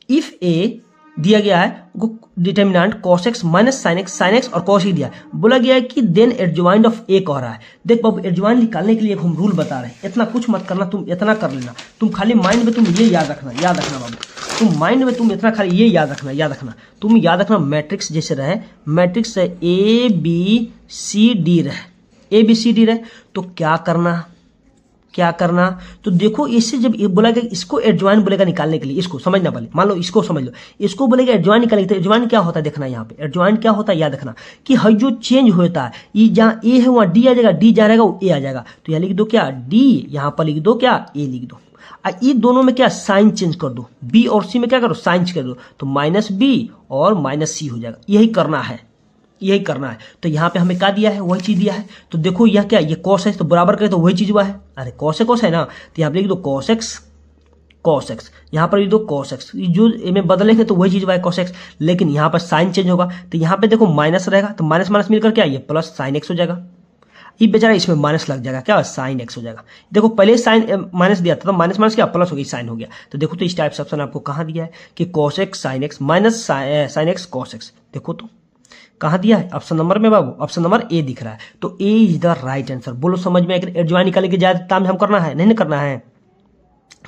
इफ ए दिया गया है determinant cos x minus sin x और cos e दिया है, बोला गया है कि देन एडजॉइंट ऑफ ए कह रहा है। देख बाबू एडजॉइंट निकालने के लिए हम रूल बता रहे हैं, इतना कुछ मत करना, तुम इतना कर लेना, तुम खाली माइंड में तुम ये याद रखना बाबू, तुम माइंड में तुम इतना खाली ये याद रखना, तुम याद रखना मैट्रिक्स जैसे रहे, matrix A B C D रहे, तो क्या करना, तो देखो इससे जब ये बोला गया इसको एडजॉइन बोलेगा निकालने के लिए, इसको समझना पहले, मान लो इसको समझ लो, इसको बोलेगा एडजॉइन निकालने के लिए, एडजॉइन क्या होता है देखना, यहाँ पे एडजॉइन क्या होता है याद रखना कि हर जो चेंज होता है, ये जहाँ ए है वहाँ डी आ जाएगा, डी जा रहेगा वो ए आ जाएगा, तो यहाँ लिख दो क्या डी, यहाँ पर लिख दो क्या ए लिख दो। ये दोनों में क्या साइन चेंज कर दो, बी और सी में क्या करो साइन कर दो, तो माइनस बी और माइनस सी हो जाएगा। यही करना है, यही करना है। तो यहाँ पे हमें क्या दिया है, वही चीज दिया है। तो देखो यह क्या, ये कॉस है तो बराबर करें तो वही चीज हुआ है। अरे कॉस है ना, तो यहाँ पे लिख दो कॉस एक्स, कॉस एक्स, यहाँ पर लिख दो कॉस एक्स, जो में बदलेंगे तो वही चीज हुआ है कॉस एक्स। लेकिन यहाँ पर साइन चेंज होगा, तो यहाँ पे देखो माइनस रहेगा, तो माइनस माइनस मिलकर क्या ये प्लस साइन एक्स हो जाएगा। ये बेचारा इसमें माइनस लग जाएगा, क्या साइन एक्स हो जाएगा। देखो पहले साइन माइनस दिया था, तो माइनस माइनस क्या प्लस हो गई, साइन हो गया। तो देखो तो इस टाइप से ऑप्शन आपको कहाँ दिया है कि cos x sine x minus sine x cos x. देखो तो कहाँ दिया है, ऑप्शन नंबर में बाबू, ऑप्शन नंबर ए दिख रहा है। तो ए इज द राइट आंसर। बोलो समझ में, अगर एडजॉइन निकालने के ज्यादा काम हम करना है नहीं करना है,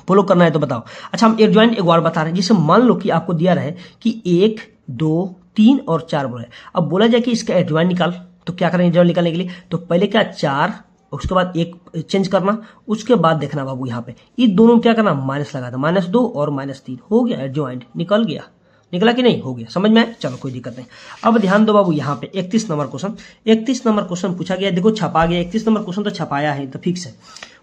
बोलो करना है तो बताओ। अच्छा हम एडजॉइन एक बार बता रहे हैं, जिससे मान लो कि आपको दिया रहे कि 1 2 3 और 4 बोला है। अब बोला जाए कि इसका एडजॉइन निकाल, तो क्या करेंगे एडजॉइन निकालने के लिए, तो पहले क्या 4, उसके बाद 1 चेंज करना, उसके बाद देखना बाबू यहाँ पे ये दोनों क्या करना माइनस लगा था, -2 और -3 हो गया एडजॉइंट, निकल गया, निकला कि नहीं, हो गया, समझ में आया, चलो कोई दिक्कत नहीं। अब ध्यान दो बाबू यहाँ पे 31 नंबर क्वेश्चन, 31 नंबर क्वेश्चन पूछा गया, देखो छपा गया 31 नंबर क्वेश्चन, तो छपाया है तो फिक्स है।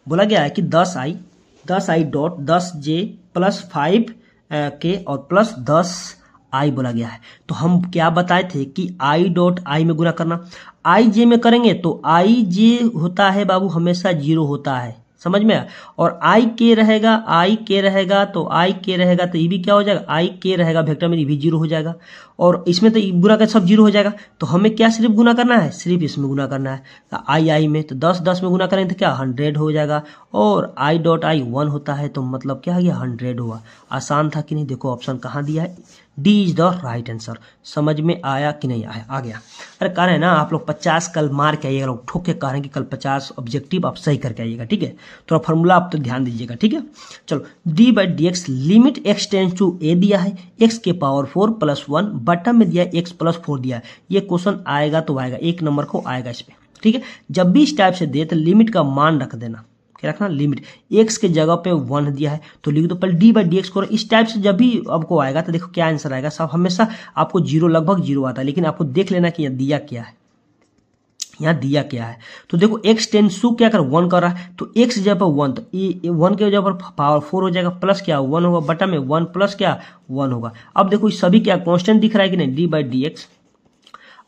बोला गया है कि 10i dot 10j plus 5k और प्लस 10i बोला गया है। तो हम क्या बताए थे कि i डॉट i में गुना करना, i j में करेंगे तो i j होता है बाबू हमेशा 0 होता है, समझ में आया। और i k रहेगा, तो ये भी क्या हो जाएगा, i k रहेगा वेक्टर में, ये भी 0 हो जाएगा। और इसमें तो गुना का सब 0 हो जाएगा, तो हमें क्या सिर्फ गुना करना है, सिर्फ इसमें गुना करना है i में, तो 10 में गुना करेंगे तो क्या 100 हो जाएगा। और i डॉट i 1 होता है, तो मतलब क्या आ गया 100 हुआ। आसान था कि नहीं, देखो ऑप्शन कहाँ दिया है, D is the right answer. समझ में आया कि नहीं आया, आ गया। अरे कह रहे हैं ना आप लोग 50 कल मार के आइएगा, लोग ठोक के कह रहे हैं कि कल 50 ऑब्जेक्टिव आप सही करके आइएगा, ठीक है। थोड़ा फॉर्मूला आप तो ध्यान दीजिएगा, ठीक है। चलो d/dx limit x tends to a दिया है, x के पावर 4 + 1, बटन में दिया x + 4 दिया है। ये क्वेश्चन आएगा तो आएगा, 1 नंबर को आएगा इस पे, ठीक है। जब भी इस टाइप से दे तो लिमिट का मान रख देना, क्या रखना, लिमिट x के जगह पे 1 दिया है तो लिख दो पहले d/dx करो। इस टाइप से जब भी आपको आएगा तो देखो क्या आंसर आएगा, सब हमेशा आपको 0 लगभग 0 आता है, लेकिन आपको देख लेना कि यहाँ दिया क्या है, यहाँ दिया क्या है। तो देखो x टेंस टू क्या कर 1 कर रहा है, तो x जगह पर 1, तो 1 के जगह पर पावर 4 हो जाएगा, प्लस क्या 1 होगा, बटा में 1 प्लस क्या 1 होगा। अब देखो सभी क्या कांस्टेंट दिख रहा है कि नहीं, d/dx।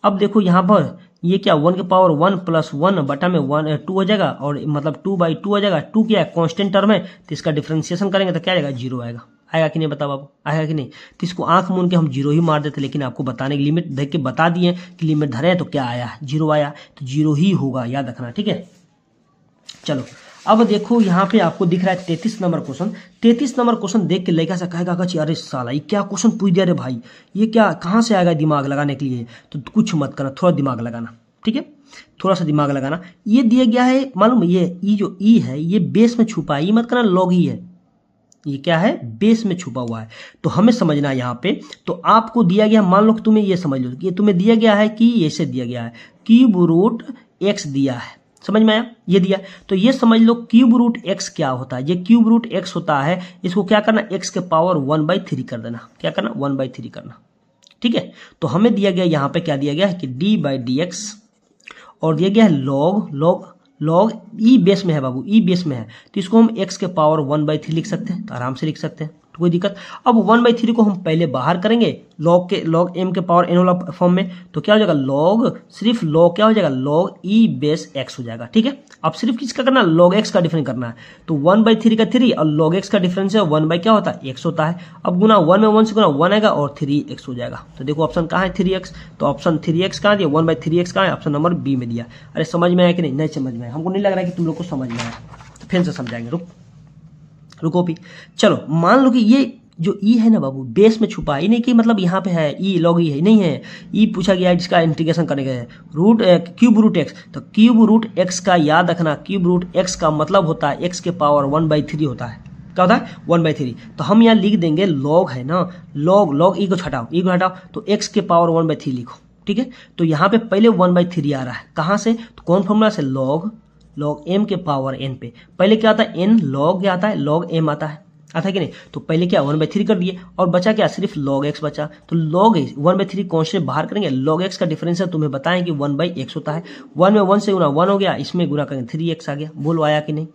अब देखो यहाँ पर ये क्या 1 के पावर 1 + 1 बटा में 2 हो जाएगा, और मतलब 2/2 हो जाएगा। 2 क्या है कांस्टेंट टर्म है, तो इसका डिफरेंशिएशन करेंगे तो क्या आएगा 0 आएगा। आएगा कि नहीं बताओ बाबू, आएगा कि नहीं। तो इसको आंख मूंद के हम 0 ही मार देते, लेकिन आपको बताने की लिमिट देख के बता दिए कि लिमिट धरे तो क्या आया 0 आया, तो 0 ही होगा, याद रखना, ठीक है। चलो अब देखो यहाँ पे आपको दिख रहा है 33 नंबर क्वेश्चन। 33 नंबर क्वेश्चन देख के लड़का सा कहेगा कि अरे साला ये क्या क्वेश्चन पूछ दिया रे भाई, ये क्या कहाँ से आएगा दिमाग लगाने के लिए। तो कुछ मत करना, थोड़ा दिमाग लगाना, ठीक है, थोड़ा सा दिमाग लगाना। ये दिया गया है मालूम, ये जो ई है ये बेस में छुपा है, ये मत करना लॉग ही है, ये क्या है बेस में छुपा हुआ है। तो हमें समझना है यहाँ पे, तो आपको दिया गया, मान लो कि तुम्हें ये समझ लो, ये तुम्हें दिया गया है कि ऐसे दिया गया है क्यूब रूट x दिया है, समझ में आया, ये दिया। तो ये समझ लो क्यूब रूट x क्या होता है, ये क्यूब रूट x होता है, इसको क्या करना x के पावर 1/3 कर देना, क्या करना 1/3 करना, ठीक है। तो हमें दिया गया यहाँ पे क्या दिया गया है कि d/dx, और दिया गया है लॉग ई बेस में है बाबू, ई बेस में है, तो इसको हम x के पावर 1/3 लिख सकते हैं, तो आराम से लिख सकते हैं, तो कोई दिक्कत। अब 1/3 को हम पहले बाहर करेंगे लॉग m के पावर n वाला फॉर्म में, तो क्या हो जाएगा सिर्फ लॉग क्या हो जाएगा लॉग ई बेस x हो जाएगा, ठीक है। अब सिर्फ किसका करना, log x का डिफरेंस करना है, तो 1/3 का 3 और log x का डिफरेंस है 1 क्या होता है x होता है। अब गुना 1 में 1 से गुना 1 आएगा और 3x हो जाएगा। तो देखो ऑप्शन कहाँ है 3x, तो ऑप्शन 3x कहाँ दिया, 1/3x कहाँ है, ऑप्शन नंबर बी में दिया। अरे समझ में आया कि नहीं समझ में आया, हमको नहीं लग रहा है कि तुम लोग को समझ में आया, तो फिर से समझाएंगे, रुको भी। चलो मान लो कि ये जो ई है ना बाबू बेस में छुपा है, नहीं कि मतलब यहाँ पे है ई लॉग ई है, नहीं है, ई पूछा गया है जिसका इंटीग्रेशन करने का है क्यूब रूट एक्स। तो क्यूब रूट एक्स का याद रखना, क्यूब रूट एक्स का मतलब होता है एक्स के पावर 1/3 होता है, क्या होता है 1/3। तो हम यहाँ लिख देंगे लॉग है ना, लॉग ई को हटाओ, तो एक्स के पावर 1/3 लिखो, ठीक है। तो यहाँ पे पहले 1/3 आ रहा है, कहाँ से, तो कौन फॉर्मूला से, लॉग m के पावर n पे, पहले क्या आता है n लॉग क्या आता है लॉग m आता है कि नहीं। तो पहले क्या 1/3 कर दिए और बचा क्या सिर्फ log x बचा, तो log 1/3 कॉन्स्टेंट बाहर करेंगे, log x का डिफरेंस है तुम्हें बताएं कि 1/x होता है, 1 में 1 से गुना 1 हो गया, इसमें गुना करेंगे 3x आ गया। बोलो आया कि नहीं,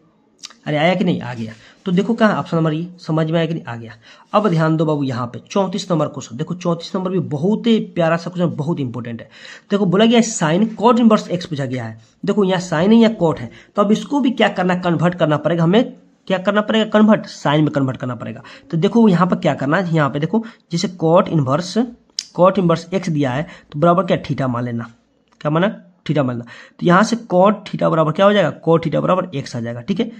अरे आया कि नहीं, आ गया। तो देखो कहाँ ऑप्शन नंबर ये समझ में आया कि नहीं, आ गया। अब ध्यान दो बाबू यहाँ पे 34 नंबर क्वेश्चन, देखो 34 नंबर भी बहुत ही प्यारा सा क्वेश्चन, बहुत इंपॉर्टेंट है। देखो बोला गया साइन कॉट इनवर्स एक्स पूछा गया है। देखो यहाँ साइन है या कॉट है, तो अब इसको भी क्या करना, कन्वर्ट करना पड़ेगा हमें। क्या करना पड़ेगा, कन्वर्ट, साइन में कन्वर्ट करना पड़ेगा। तो देखो यहाँ पर क्या करना है, यहाँ पे देखो जैसे कॉट इनवर्स एक्स दिया है तो बराबर क्या थीटा मान लेना। क्या माना, थीटा मानना। तो यहाँ से कॉट थीटा बराबर क्या हो जाएगा, कॉट थीटा बराबर एक्स आ जाएगा। ठीक है,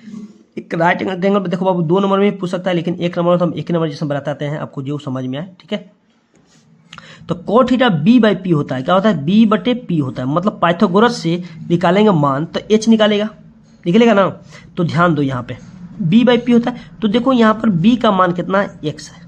एक राइट एंगल में देखो बाबू 2 नंबर में पूछ सकता है, लेकिन 1 नंबर तो हम 1 नंबर जैसे बताते हैं आपको जो समझ में आए। ठीक है, तो cot theta B by P होता है। क्या होता है, बी बटे पी होता है। मतलब पाइथागोरस से निकालेंगे मान तो एच निकलेगा ना। तो ध्यान दो यहाँ पे बी बाई पी होता है। तो देखो यहाँ पर बी का मान कितना है, एक्स है,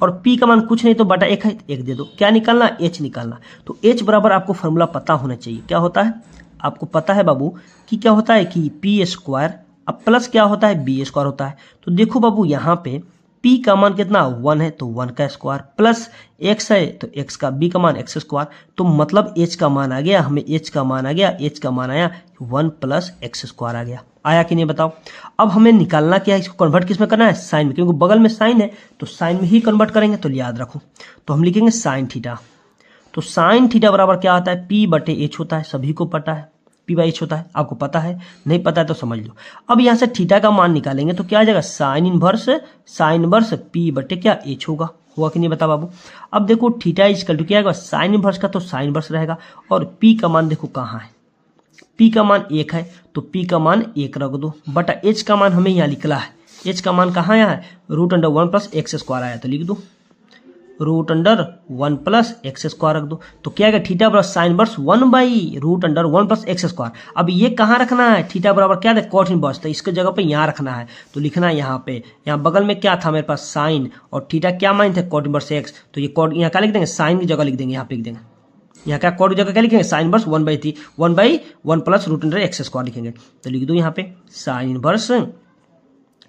और पी का मान कुछ नहीं तो बटा 1 है, 1 दे दो। क्या निकालना, एच निकालना। तो एच बराबर आपको फॉर्मूला पता होना चाहिए। क्या होता है, आपको पता है बाबू कि क्या होता है कि पी स्क्वायर अब प्लस क्या होता है, बी स्क्वायर होता है। तो देखो बाबू यहाँ पे p का मान कितना 1 है, तो 1 का स्क्वायर प्लस x है तो x का, b का मान x स्क्वायर। तो मतलब h का मान आ गया, हमें h का मान आ गया, h का मान आया 1 प्लस x स्क्वायर आ गया। आया कि नहीं बताओ। अब हमें निकालना क्या है, इसको कन्वर्ट किस में करना है, साइन में, क्योंकि बगल में साइन है तो साइन में ही कन्वर्ट करेंगे। तो याद रखो, तो हम लिखेंगे साइन थीटा। तो साइन थीटा बराबर क्या होता है, p बटे एच होता है, सभी को पता है पी बाई एच होता है। आपको पता है, नहीं पता है तो समझ लो। अब यहाँ से थीटा का मान निकालेंगे तो क्या आ जाएगा, साइन इनवर्स पी बटे क्या एच होगा कि नहीं बता बाबू। अब देखो थीटा इजकल टू क्या आएगा, साइन इनवर्स का तो साइन इनवर्स रहेगा, और पी का मान देखो कहाँ है, पी का मान 1 है तो पी का मान 1 रख दो, बटा एच का मान हमें यहाँ निकला है। एच का मान कहाँ आया है, √1 प्लस एक्स स्क्वायर आया, तो लिख दो √1 प्लस एक्स स्क्वायर रख दो। तो क्या आएगा, थीटा बराबर sine inverse 1 by √1 plus x square. अब ये कहाँ रखना है, थीटा बराबर क्या है, कॉट इनवर्स, तो इसके जगह पे यहाँ रखना है। तो लिखना है यहाँ पे, यहाँ बगल में क्या था मेरे पास, साइन, और थीटा क्या मान थे, कॉट इनवर्स एक्स। तो ये कॉट यहाँ क्या लिख देंगे, साइन की जगह लिख देंगे, यहाँ पे लिख देंगे, यहाँ क्या कॉट की जगह क्या लिखेंगे, sine inverse 1 plus √1 x square लिखेंगे। तो लिख दो यहाँ पे साइन इनवर्स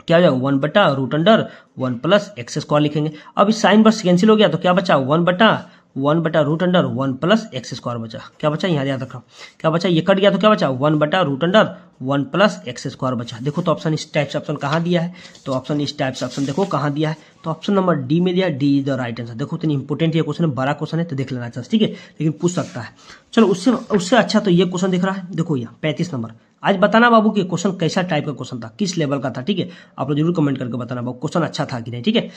क्या हो जाएगा, 1 बटा √1 प्लस एक्स स्क्वायर लिखेंगे। अब इस साइन इनवर्स कैंसिल हो गया तो क्या बचा, 1 बटा √1 प्लस एक्स स्क्वायर बचा। क्या बचा, यहाँ याद रखो क्या बचा, ये कट गया तो क्या बचा, 1 बटा √1 प्लस एक्स स्क्वायर बचा। देखो तो ऑप्शन इस टाइप से ऑप्शन कहाँ दिया है, तो ऑप्शन इस टाइप से ऑप्शन देखो कहाँ दिया है, तो ऑप्शन नंबर डी में दिया, D is the right answer. देखो इतनी इंपॉर्टेंट ये क्वेश्चन है, बड़ा क्वेश्चन है तो देख लेना चाहिए। ठीक है, लेकिन पूछ सकता है। चलो उससे अच्छा तो ये क्वेश्चन दिख रहा है, देखो यहाँ 35 नंबर। आज बताना बाबू कि क्वेश्चन कैसा टाइप का क्वेश्चन था, किस लेवल का था। ठीक है, आप लोग जरूर कमेंट करके बताना बाबू क्वेश्चन अच्छा था कि नहीं। ठीक है,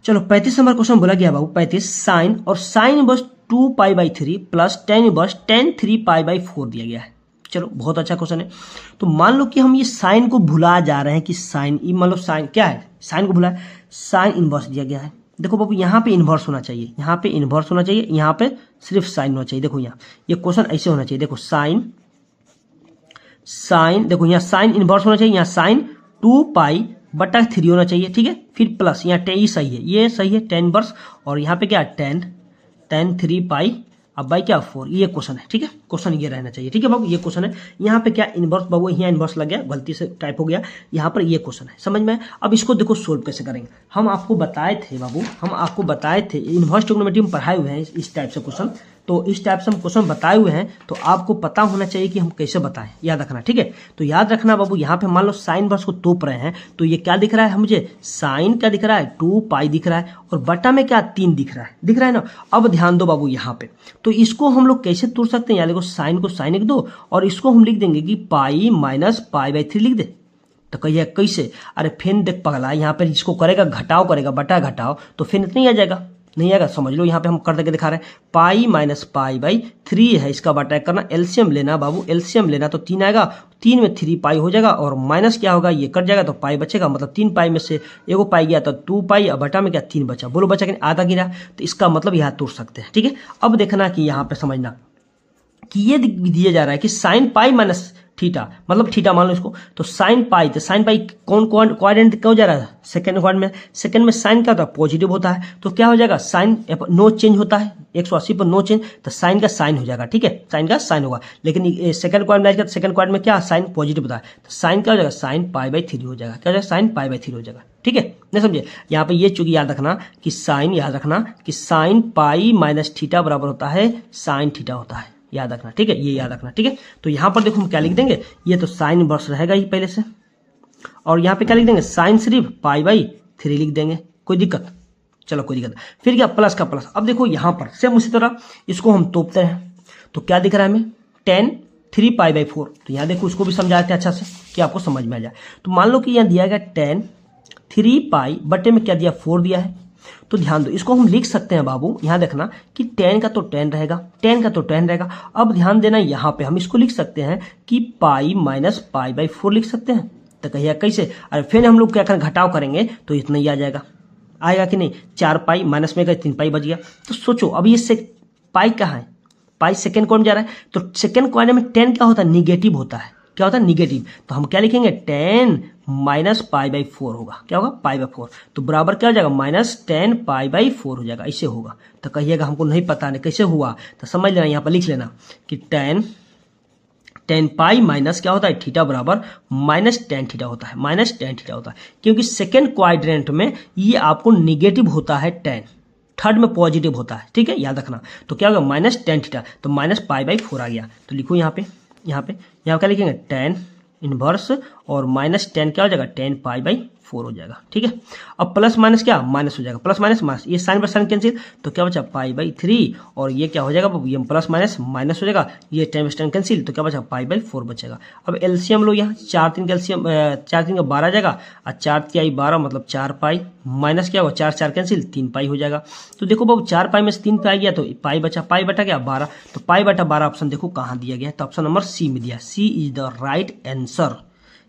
चलो 35 नंबर क्वेश्चन बोला गया बाबू 35, साइन और sine inverse 2π/3 plus tan inverse tan 3π/4 दिया गया है। चलो बहुत अच्छा क्वेश्चन है। तो मान लो कि हम ये साइन को भुला जा रहे हैं कि साइन, मान लो साइन क्या है, साइन को भुला, साइन इनवर्स दिया गया है। देखो बाबू यहाँ पे इन्वर्स होना चाहिए, यहाँ पे इन्वर्स होना चाहिए, यहाँ पे सिर्फ साइन होना चाहिए। देखो यहाँ ये क्वेश्चन ऐसे होना चाहिए, देखो साइन देखो यहाँ साइन इनवर्स होना चाहिए, यहाँ साइन 2π/3 होना चाहिए। ठीक है, फिर प्लस यहाँ टेन सही है, ये सही है tan इनवर्स, और यहाँ पे क्या tan 3π अब बाई क्या 4, ये क्वेश्चन है। ठीक है, क्वेश्चन ये रहना चाहिए। ठीक है बाबू, ये क्वेश्चन है। यहाँ पे क्या इनवर्स बाबू, यहाँ इनवर्स लग गया, गलती से टाइप हो गया, यहाँ पर ये क्वेश्चन है, समझ में। अब इसको देखो सोल्व कैसे करेंगे। हम आपको बताए थे बाबू, हम आपको बताए थे इनवर्स ट्रिग्नोमेट्री में पढ़ाए हुए हैं इस टाइप से क्वेश्चन। तो इस टाइप से हम क्वेश्चन बताए हुए हैं, तो आपको पता होना चाहिए कि हम कैसे बताएं, याद रखना। ठीक है, तो याद रखना बाबू, यहाँ पे मान लो साइन इनवर्स को तोप रहे हैं, तो ये क्या दिख रहा है मुझे, साइन क्या दिख रहा है, 2π दिख रहा है, और बटा में क्या 3 दिख रहा है ना। अब ध्यान दो बाबू यहाँ पे, तो इसको हम लोग कैसे तोड़ सकते हैं, यहाँ देखो साइन को साइन लिख दो, और इसको हम लिख देंगे कि π माइनस π/3 लिख दे। तो कहिए कैसे, अरे फिर देख पगला, यहाँ पे इसको करेगा घटाओ, करेगा बटा घटाओ, तो फिर नहीं आ जाएगा, नहीं आएगा। समझ लो यहाँ पे हम कर देके दिखा रहे हैं, π माइनस π/3 है, इसका बटा करना, एलसीएम लेना बाबू, एलसीएम लेना तो 3 आएगा, 3 में 3π हो जाएगा, और माइनस क्या होगा, ये कट जाएगा तो π बचेगा, मतलब 3π में से एगो π गया तो 2π, और बटा में क्या 3 बचा। बोलो बचा कि आधा गिरा, तो इसका मतलब यहाँ तोड़ सकते हैं। ठीक है, अब देखना कि यहाँ पे समझना कि ये दिया जा रहा है कि साइन π माइनस थीटा, मतलब थीटा मान लो इसको, तो साइन पाई, तो साइन पाई कौन क्वाड्रेंट क्या हो जा रहा है, सेकंड क्वाड्रेंट में। सेकंड में साइन क्या होता है, पॉजिटिव होता है, तो क्या हो जाएगा, साइन नो चेंज होता है, 180 पर नो चेंज, तो साइन का साइन हो जाएगा। ठीक है, साइन का साइन होगा, लेकिन सेकंड क्वाड्रेंट में, सेकंड क्वाड्रेंट में क्या साइन पॉजिटिव होता है, तो साइन क्या हो जाएगा, साइन π/3 हो जाएगा। क्या हो जाएगा, साइन π/3 हो जाएगा। ठीक है, नहीं समझे, यहाँ पे ये चूंकि याद रखना कि साइन, याद रखना कि साइन π माइनस थीटा बराबर होता है साइन थीटा होता है, याद रखना। ठीक है, ये याद रखना। ठीक है, तो यहाँ पर देखो हम क्या लिख देंगे, ये तो साइन इनवर्स रहेगा ही पहले से, और यहाँ पे क्या लिख देंगे, साइन सिर्फ पाई/3 लिख देंगे, कोई दिक्कत, चलो कोई दिक्कत। फिर क्या, प्लस का प्लस। अब देखो यहाँ पर सेम उसी तरह इसको हम तोपते हैं, तो क्या दिख रहा है हमें, tan 3π/4। तो यहाँ देखो इसको भी समझाते हैं अच्छा से कि आपको समझ में आ जाए। तो मान लो कि यहाँ दिया गया tan 3π बटे में क्या दिया, 4 दिया है। तो ध्यान दो, इसको हम लिख सकते हैं बाबू, यहाँ देखना कि tan का तो tan रहेगा, tan का तो tan रहेगा। अब ध्यान देना, यहाँ पे हम इसको लिख सकते हैं कि पाई माइनस π/4 लिख सकते हैं। तो कहिए कैसे, अरे फिर हम लोग क्या करें, घटाव करेंगे तो इतना ही आ जाएगा, आएगा कि नहीं, 4π माइनस में गए 3π बच गया। तो सोचो अब ये से पाई कहाँ है, पाई सेकेंड कॉर्नर जा रहा है, तो सेकेंड कॉर्नर में tan क्या होता है, निगेटिव होता है। क्या होता है, निगेटिव। तो हम क्या लिखेंगे, tan माइनस π/4 होगा, क्या होगा, π/4। तो बराबर क्या हो जाएगा, माइनस tan π/4 हो जाएगा, ऐसे होगा। तो कहिएगा हमको नहीं पता नहीं कैसे हुआ, तो समझ लेना, यहाँ पर लिख लेना कि tan पाई माइनस क्या होता है, थीटा बराबर माइनस tan थीटा होता है, माइनस tan थीटा होता है, क्योंकि सेकेंड क्वाड्रेंट में ये आपको निगेटिव होता है tan, थर्ड में पॉजिटिव होता है, ठीक है, याद रखना। तो क्या होगा, माइनस tan थीटा, तो माइनस π/4 आ गया। तो लिखो यहाँ पे क्या लिखेंगे, tan इनवर्स और माइनस tan क्या हो जाएगा, tan π/4 हो जाएगा, ठीक है। अब प्लस माइनस क्या, माइनस हो जाएगा, प्लस माइनस माइनस, ये साइन बाय साइन कैंसिल, तो क्या बचा, π/3 और ये क्या हो जाएगा, ये प्लस माइनस माइनस हो जाएगा, ये tan बाय tan कैंसिल, तो क्या बचा, π/4 बचेगा। अब एलसीएम लो, यहाँ 4 3 का एलसीएम 4 3 का 12 आ जाएगा, और 4 3 12 मतलब 4π माइनस क्या होगा, 4 4 कैंसिल, 3π हो जाएगा। तो देखो बाबू 4π में से 3 आ गया तो पाई बचा, पाई बटा क्या, 12। तो π/12 ऑप्शन देखो कहाँ दिया गया है, तो ऑप्शन नंबर सी में दिया, C is the right answer,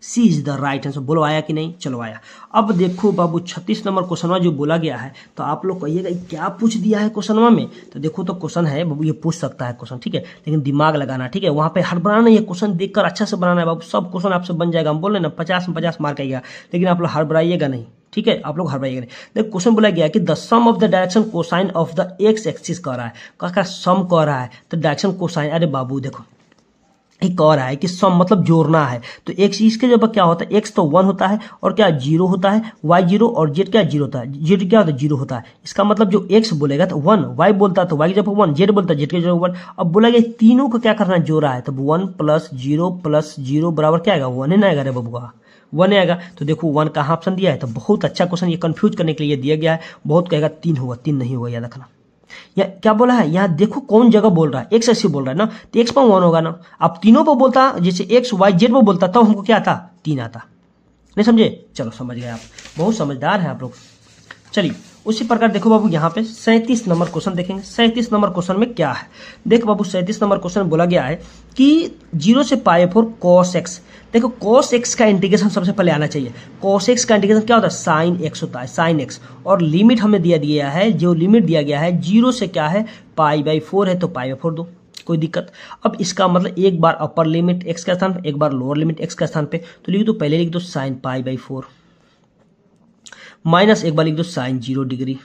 C is the right answer. बोलो आया कि नहीं, चलो आया। अब देखो बाबू 36 नंबर क्वेश्चन जो बोला गया है, तो आप लोग कहिएगा क्या पूछ दिया है क्वेश्चन में। तो देखो तो क्वेश्चन है बाबू, ये पूछ सकता है क्वेश्चन, ठीक है, लेकिन दिमाग लगाना, ठीक है, वहाँ पे हड़बड़ाना नहीं है, क्वेश्चन देखकर अच्छा से बनाना है बाबू। सब क्वेश्चन आपसे बन जाएगा, हम बोल रहे ना 50 में 50 मार्क आएगा, लेकिन आप लोग हड़बड़ाइएगा नहीं, ठीक है, आप लोग हड़बड़ाइएगा नहीं। देखो क्वेश्चन बोला गया कि the sum of the direction cosine of the X axis कह रहा है, का सम कह रहा है, तो डायरेक्शन कोसाइन, अरे बाबू देखो एक और है कि सम मतलब जोड़ना है, तो एक्स इसके जब क्या होता है, एक्स तो 1 होता है और क्या 0 होता है, वाई 0 और जेड क्या 0 होता है, जेड क्या होता है 0 होता है। इसका मतलब जो एक्स बोलेगा तो 1, वाई बोलता है तो वाई की जगह 1, जेड बोलता है जेड की जगह 1। अब बोला गया तीनों को क्या करना है, जोड़ा है, तब 1 + 0 बराबर क्या आएगा, 1 ना आएगा रे बबुआ, 1 आएगा। तो देखो 1 कहाँ ऑप्शन दिया है, तो बहुत अच्छा क्वेश्चन, ये कंफ्यूज करने के लिए दिया गया है। बहुत कहेगा 3 होगा, 3 नहीं होगा, याद रखना। या क्या बोला है, यहाँ देखो कौन जगह बोल रहा है, एक्स ऐसे बोल रहा है ना, तो एक्स पर 1 होगा ना। अब तीनों पर बोलता, जैसे एक्स वाई जेड पर बोलता, तो हमको क्या आता, 3 आता। नहीं समझे, चलो समझ गए आप, बहुत समझदार हैं आप लोग। चलिए उसी प्रकार देखो बाबू, यहाँ पे 37 नंबर क्वेश्चन देखेंगे। 37 नंबर क्वेश्चन में क्या है, देख बाबू 37 नंबर क्वेश्चन बोला गया है कि 0 से π/4 cos x। देखो cos x का इंटीग्रेशन सबसे पहले आना चाहिए। cos x का इंटीग्रेशन क्या होता है, sin x होता है, sin x। और लिमिट हमें दिया है, जो लिमिट दिया गया है 0 से क्या है, π/4 है, तो π/4 दो, कोई दिक्कत। अब इसका मतलब एक बार अपर लिमिट x का स्थान पे, एक बार लोअर लिमिट x का स्थान पे, तो लिख दो, पहले लिख दो sin π/4 माइनस एक बार लिख दो sin 0 डिग्री।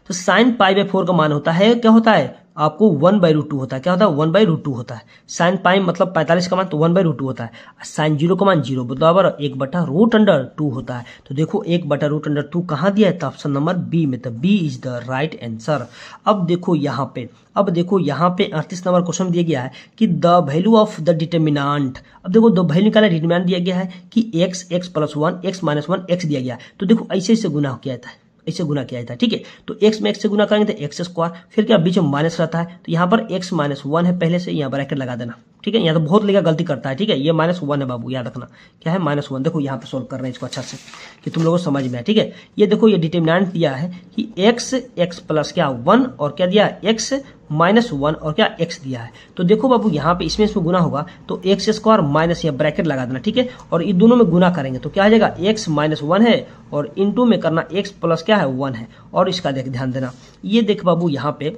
तो sin π/4 का मान होता है, क्या होता है आपको 1/√2 होता है, क्या होता है 1/√2 होता है। sin π मतलब 45 का मान, तो 1/√2 होता है। sin 0 का मान 0 बराबर 1/√2 होता है। तो देखो 1/√2 कहाँ दिया है, तो ऑप्शन नंबर बी में, तो B is the right answer. अब देखो यहाँ पे 38 नंबर क्वेश्चन दिया गया है कि the value of the determinant. अब देखो द वैल्यू निकाला, डिटर्मिनेंट दिया गया है कि x + 1 x - 1 x दिया गया है। तो देखो ऐसे गुना किया जाता है, ऐसे गुना किया जाता है, ठीक है। तो x में x से गुना करेंगे तो x², फिर क्या बीच में माइनस रहता है, तो यहाँ पर x - 1 है पहले से, यहाँ ब्रैकेट लगा देना, ठीक है। यहाँ तो बहुत लेगा गलती करता है, ठीक है। ये -1 है बाबू, याद रखना क्या है, -1। देखो यहाँ पे सोल्व कर रहे हैं इसको अच्छा से कि तुम लोगों को समझ में आए, ठीक है। ये देखो ये डिटर्मिनेंट दिया है कि x प्लस क्या 1 और क्या दिया है x -1 और क्या x दिया है। तो देखो बाबू यहाँ पे इसमें गुना होगा तो x² माइनस या ब्रैकेट लगा देना, ठीक है। और इन दोनों में गुना करेंगे तो क्या आ जाएगा, x - 1 है और इनटू में करना x प्लस क्या है 1 है। और इसका ध्यान देना, ये देख बाबू यहाँ पे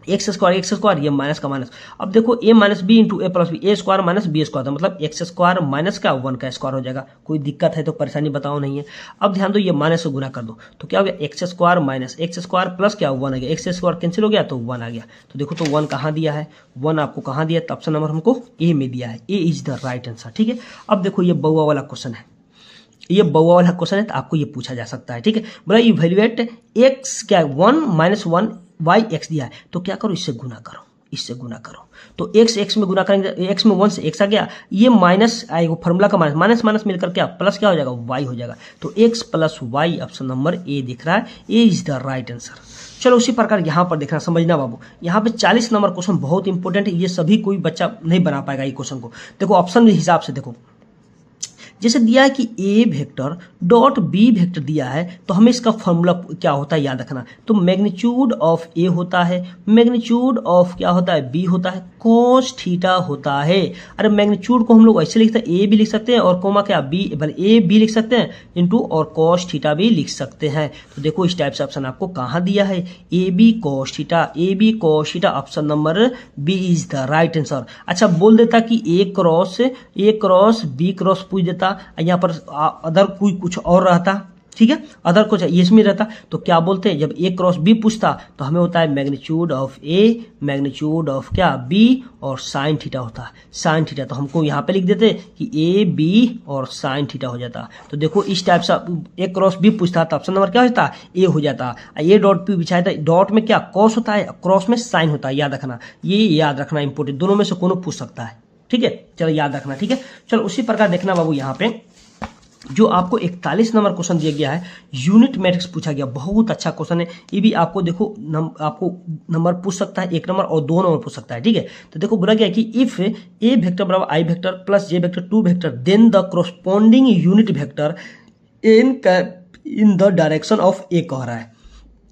x² ये माइनस का माइनस। अब देखो a - b × a + b, a² - b² था, मतलब x² माइनस का 1 का स्क्वायर हो जाएगा। कोई दिक्कत है तो परेशानी बताओ नहीं है। अब ध्यान दो, ये माइनस से गुना कर दो तो क्या हो गया, x² माइनस x² प्लस क्या 1 आ गया, x² कैंसिल हो गया तो 1 आ गया। तो देखो तो 1 कहाँ दिया है, 1 आपको कहाँ दिया, तो ऑप्शन नंबर हमको ए में दिया है, A is the right answer, ठीक है। अब देखो ये बउआ वाला क्वेश्चन है, ये बउआ वाला क्वेश्चन है, तो आपको ये पूछा जा सकता है, ठीक है। बोला इवैल्यूएट x क्या 1 - 1 y x दिया है, तो क्या करो, इससे गुना करो, इससे गुना करो। तो एक्स एक्स में गुना करेंगे, एक्स में 1 से एक्स आ गया, ये माइनस आएगा, फॉर्मूला का माइनस माइनस माइनस मिलकर क्या प्लस क्या हो जाएगा, वाई हो जाएगा। तो x plus why option number A दिख रहा है, A is the right answer. चलो उसी प्रकार यहाँ पर देखना, समझना बाबू, यहाँ पे 40 नंबर क्वेश्चन बहुत इंपॉर्टेंट है, ये सभी कोई बच्चा नहीं बना पाएगा ये क्वेश्चन को। देखो ऑप्शन के हिसाब से देखो, जैसे दिया है कि ए वेक्टर डॉट बी वेक्टर दिया है, तो हमें इसका फॉर्मूला क्या होता है याद रखना। तो मैग्नीट्यूड ऑफ ए होता है, मैग्नीट्यूड ऑफ क्या होता है, बी होता है, कोस थीटा होता है। अरे मैग्नीट्यूड को हम लोग ऐसे लिखते हैं, ए भी लिख सकते हैं और कोमा क्या बी, ए बी लिख सकते हैं इंटू और कोस थीटा भी लिख सकते हैं। तो देखो इस टाइप से ऑप्शन आपको कहाँ दिया है, A B cos theta, A B cos theta, option number B is the right answer. अच्छा बोल देता कि ए क्रॉस बी क्रॉस पूछ देता, यहाँ पर अदर कोई कुछ और रहता, ठीक है, अदर कुछ इसमें रहता, तो क्या बोलते हैं, जब ए क्रॉस बी पूछता तो हमें होता है magnitude of A, magnitude of क्या बी और साइन थीटा होता है, साइन थीटा। तो हमको यहाँ पे लिख देते कि ए बी और साइन थीटा हो जाता। तो देखो इस टाइप से ए क्रॉस बी पूछता तो ऑप्शन नंबर क्या होता, ए हो जाता। ए डॉट पी पूछा था, डॉट में क्या कॉस होता है, क्रॉस में साइन होता है, याद रखना, ये याद रखना इंपोर्टेंट, दोनों में से कोनो पूछ सकता है, ठीक है, चलो याद रखना, ठीक है। चलो उसी प्रकार देखना बाबू, यहाँ पे जो आपको 41 नंबर क्वेश्चन दिया गया है, यूनिट मैट्रिक्स पूछा गया, बहुत अच्छा क्वेश्चन है ये भी। आपको देखो आपको नंबर पूछ सकता है, 1 नंबर और 2 नंबर पूछ सकता है, ठीक है। तो देखो बोला गया कि इफ ए वेक्टर बराबर i vector plus j vector 2 vector then the corresponding unit vector in the direction of a कह रहा है।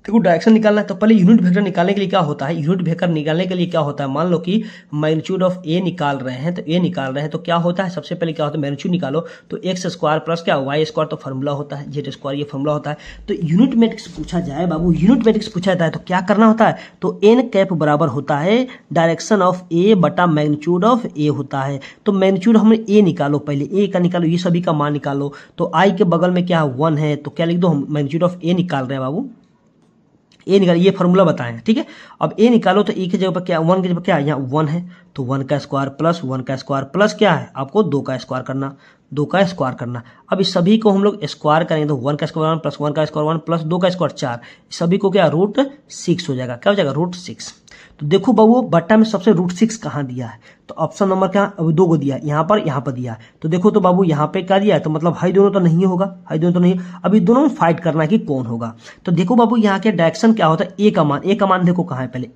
देखो डायरेक्शन निकालना है, तो पहले यूनिट वेक्टर निकालने के लिए क्या होता है, यूनिट वेक्टर निकालने के लिए क्या होता है, मान लो कि मैग्नीट्यूड ऑफ ए निकाल रहे हैं, तो ए निकाल रहे हैं तो क्या होता है, सबसे पहले क्या होता है, मैग्नीट्यूड निकालो तो एक्स स्क्वायर प्लस क्या वाई स्क्वायर, तो फॉर्मूला होता है जेड स्क्वायर, ये फॉर्मूला होता है। तो यूनिट मैट्रिक्स पूछा जाए बाबू, यूनिट मैट्रिक्स पूछा जाता है तो क्या करना होता है, तो एन कैप बराबर होता है डायरेक्शन ऑफ ए बटा मैग्नीट्यूड ऑफ ए होता है। तो मैग्नीट्यूड हमें ए निकालो, पहले ए का निकालो, ये सभी का मान निकालो। तो आई के बगल में क्या 1 है, तो क्या लिख दो, हम मैग्नीट्यूड ऑफ ए निकाल रहे हैं बाबू, ए निकाल, ये फॉर्मूला बताएं, ठीक है। अब ए निकालो तो ए की जगह पर क्या 1 की जगह क्या है, यहाँ 1 है, तो 1 का स्क्वायर प्लस 1 का स्क्वायर प्लस क्या है, आपको 2 का स्क्वायर करना, 2 का स्क्वायर करना। अब इस सभी को हम लोग स्क्वायर करेंगे तो 1 का स्क्वायर 1 प्लस 1 का स्क्वायर 1 प्लस 2 का स्क्वायर 4, सभी को क्या √6 हो जाएगा, क्या हो जाएगा √6। तो देखो बाबू बट्टा में सबसे √6 कहाँ दिया है, तो ऑप्शन नंबर क्या, अभी 2 को दिया है, यहाँ पर दिया है। तो देखो तो बाबू यहाँ पे क्या दिया है, तो मतलब हाई दोनों तो नहीं होगा, हाई दोनों तो नहीं, अभी दोनों में फाइट करना है कि कौन होगा। तो देखो बाबू यहाँ के डायरेक्शन क्या होता है, ए का मान देखो कहाँ है, पहले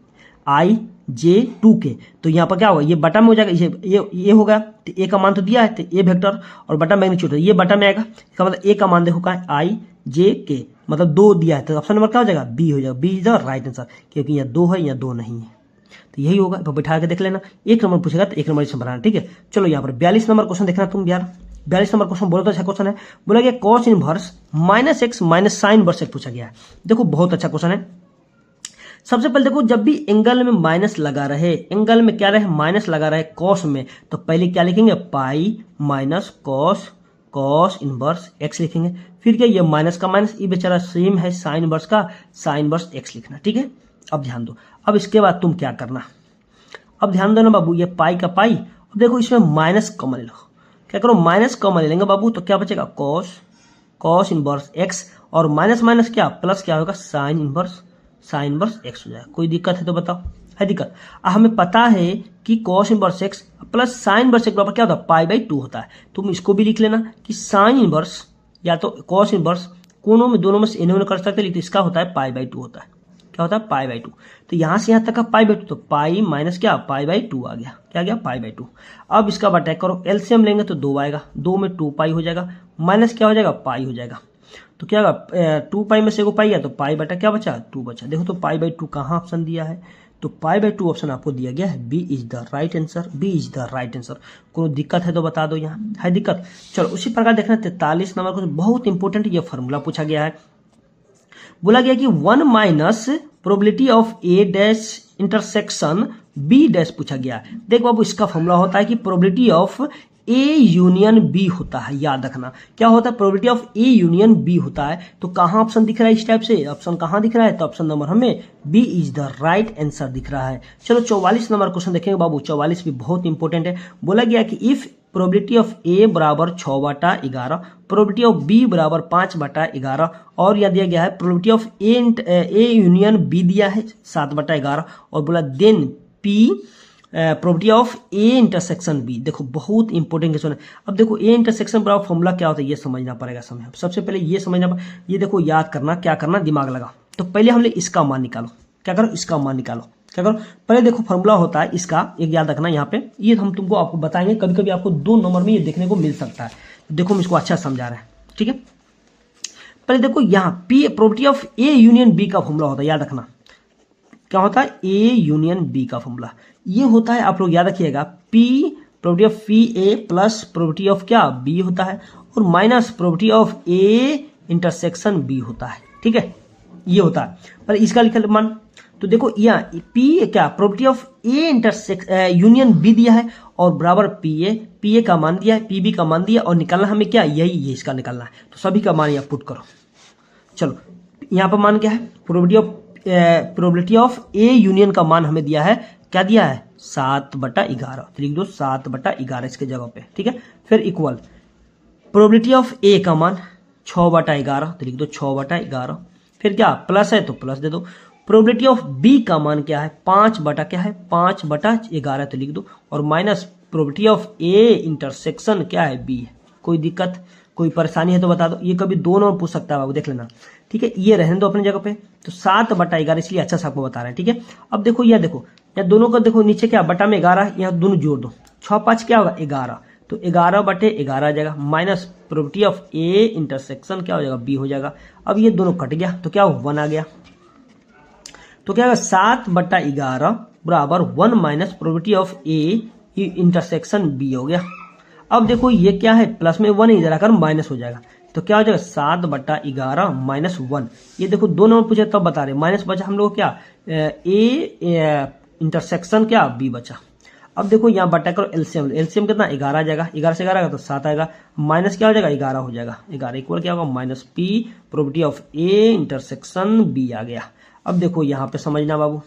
आई जे 2 के, तो यहाँ पर क्या होगा, ये बटा में हो जाएगा, ये होगा, तो ए का मान तो दिया है, तो ए वेक्टर और बटा मैग्नीट्यूड ये बटा में आएगा, इसका मतलब ए का मान देखो कहाँ है, आई जे के, मतलब 2 दिया है, तो ऑप्शन नंबर क्या हो जाएगा, बी हो जाएगा, B is the right answer, क्योंकि यहाँ 2 है, यहाँ 2 नहीं है, तो यही होगा। तो बैठा के देख लेना, 1 नंबर पूछेगा तो 1 नंबर इसमें बनाना, ठीक है। चलो यहाँ पर 42 नंबर क्वेश्चन देखना तुम यार, 42 नंबर क्वेश्चन बोलो तो अच्छा क्वेश्चन है, बोला गया cos inverse -x minus sine inverse पूछा गया है। देखो बहुत अच्छा क्वेश्चन है। सबसे पहले देखो जब भी एंगल में माइनस लगा रहे, एंगल में क्या रहे, माइनस लगा रहे कॉस में, तो पहले क्या लिखेंगे, pi minus cos inverse x लिखेंगे, फिर क्या ये माइनस का माइनस, ये बेचारा सेम है साइन इनवर्स का, साइन इनवर्स x लिखना, ठीक है। अब ध्यान दो, अब इसके बाद तुम क्या करना, अब ध्यान दो ना बाबू, ये पाई का पाई, अब देखो इसमें माइनस कॉमन ले लो, क्या करो माइनस कॉमन ले लेंगे बाबू, तो क्या बचेगा कॉस इनवर्स x, और माइनस माइनस क्या प्लस क्या होगा, साइन इनवर्स x हो जाएगा। कोई दिक्कत है तो बताओ, है दिक्कत। हमें पता है कि cos inverse x plus sine inverse x बराबर क्या होता है, पाई/2 होता है। तुम इसको भी लिख लेना कि साइन इनवर्स या तो कॉस इनवर्स, कोनों में दोनों में से इन्होंने कर सकते, लेकिन इसका होता है पाई/2 होता है, क्या होता है पाई/2। तो यहां से यहां तक का पाई/2, तो पाई माइनस क्या पाई/2 आ गया, क्या आ गया पाई/2। अब इसका बटा करो, एलसीएम लेंगे तो 2 आएगा, 2 में 2 पाई हो जाएगा, माइनस क्या हो जाएगा पाई हो जाएगा, तो क्या होगा 2 पाई में से 1 पाई है, तो पाई बटा क्या बचा 2 बचा। देखो तो पाई/2 कहाँ ऑप्शन दिया है, तो पाई/2 ऑप्शन आपको दिया गया है, B is the right answer, B is the right answer. कोई दिक्कत है तो बता दो, यहाँ है दिक्कत। चलो उसी प्रकार देखना 43 नंबर को, बहुत इंपॉर्टेंट ये फॉर्मूला पूछा गया है। बोला गया कि 1 minus probability of A dash intersection B dash पूछा गया है। देख बाबू इसका फॉर्मूला होता है कि probability of A union B होता है, याद रखना क्या होता है, probability of A union B होता है। तो कहाँ ऑप्शन दिख रहा है इस टाइप से, ऑप्शन कहाँ दिख रहा है, तो ऑप्शन नंबर हमें B is the right answer दिख रहा है। चलो 44 नंबर क्वेश्चन देखेंगे बाबू, 44 भी बहुत इंपॉर्टेंट है। बोला गया कि इफ प्रोबेबिलिटी ऑफ ए बराबर 6/11, प्रोबेबिलिटी ऑफ बी बराबर 5/11, और यह दिया गया है probability of A union B दिया है 7/11, और बोला then P property of A intersection B. देखो बहुत इंपॉर्टेंट क्वेश्चन है। अब देखो ए इंटरसेक्शन बराबर फॉर्मूला क्या होता है ये समझना पड़ेगा समय। सबसे पहले ये समझना, ये देखो याद करना, क्या करना, दिमाग लगा। तो पहले हमने इसका मान निकालो, क्या करो, इसका मान निकालो, क्या करो, पहले देखो फॉर्मूला होता है इसका, एक याद रखना यहाँ पे, ये हम तुमको आपको बताएंगे, कभी कभी आपको 2 नंबर में ये देखने को मिल सकता है। देखो हम इसको अच्छा समझा रहे हैं, ठीक है। पहले देखो यहाँ P property of A union B का फॉर्मूला होता है, याद रखना क्या होता है, ए यूनियन बी का फॉर्मूला ये होता है, आप लोग याद रखिएगा, P property of P A plus property of क्या बी होता है, और minus property of A intersection B होता है, ठीक है, ये होता है। पर इसका लिखा मान, तो देखो यहाँ पी क्या property of A union B दिया है, और बराबर पी ए का मान दिया है, पी बी का मान दिया, और निकालना हमें क्या, यही ये इसका निकालना है। तो सभी का मान यहाँ पुट करो। चलो यहाँ पर मान क्या है, प्रोबेबिलिटी ऑफ ए यूनियन का मान हमें दिया है, क्या दिया है, 7/11। तो लिख दो 7/11 इसके जगह पे, ठीक है। फिर इक्वल प्रोबेबिलिटी ऑफ ए का मान 6/11, तो लिख दो 6/11। फिर क्या प्लस है तो प्लस दे दो। प्रोबेबिलिटी ऑफ बी का मान क्या है, 5/11, तो लिख दो, और minus probability of A intersection क्या है, बी है। कोई दिक्कत कोई परेशानी है तो बता दो, ये कभी 2 नंबर पूछ सकता है बाबू, देख लेना, ठीक है। ये रहने दो अपनी जगह पे। तो 7/11 इसलिए अच्छा से आपको बता रहे हैं, ठीक है। अब देखो यह देखो, या दोनों का देखो नीचे क्या बटा में 11, यहाँ दोनों जोड़ दो, 6×5 क्या होगा 11, तो 11/11 आ जाएगा, minus probability of A intersection क्या हो जाएगा, बी हो जाएगा। अब ये दोनों कट गया तो क्या 1 आ गया, तो क्या होगा 7/11 बराबर 1 minus probability of A intersection B हो गया। अब देखो ये क्या है, प्लस में 1 इधर आकर माइनस हो जाएगा, तो क्या हो जाएगा 7/11 माइनस 1। ये देखो 2 नंबर पूछे तब बता रहे, माइनस बचा हम लोग क्या, ए इंटरसेक्शन क्या बी बचा। अब देखो यहाँ बटा करो एलसीएम, एलसीएम कितना 11 आ जाएगा, 11 से 11 आएगा तो 7 आएगा, माइनस क्या हो जाएगा 11 हो जाएगा, 11 इक्वल क्या होगा minus P probability of A intersection B आ गया। अब देखो यहाँ पे समझना बाबू,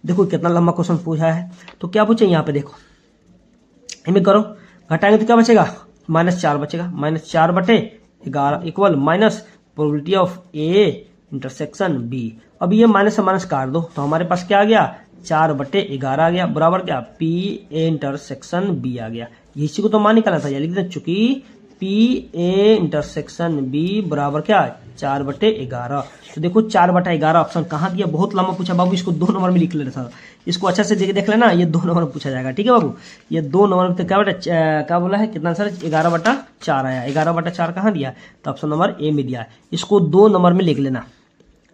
देखो कितना लंबा क्वेश्चन पूछा है। तो क्या पूछे यहाँ पे देखो, इनमें करो, घटाएंगे तो क्या बचेगा, -4 बचेगा, -4/11 equal minus probability of A intersection B. अब ये माइनस से माइनस काट दो, तो हमारे पास क्या आ गया 4/11 आ गया, बराबर क्या पी ए इंटरसेक्शन बी आ गया। इसी को तो मान निकालना था, लिख दें चूंकि पी ए इंटरसेक्शन बी बराबर क्या 4/11। तो देखो 4/11 ऑप्शन कहाँ दिया, बहुत लंबा पूछा बाबू, इसको 2 नंबर में लिख लेना था, इसको अच्छा से देख लेना, ये 2 नंबर में पूछा जाएगा, ठीक है बाबू। ये 2 नंबर में क्या बेटा क्या बोला है, कितना आंसर 11/4 आया, 11/4 कहाँ दिया, तो ऑप्शन नंबर ए में दिया है। इसको 2 नंबर में लिख लेना,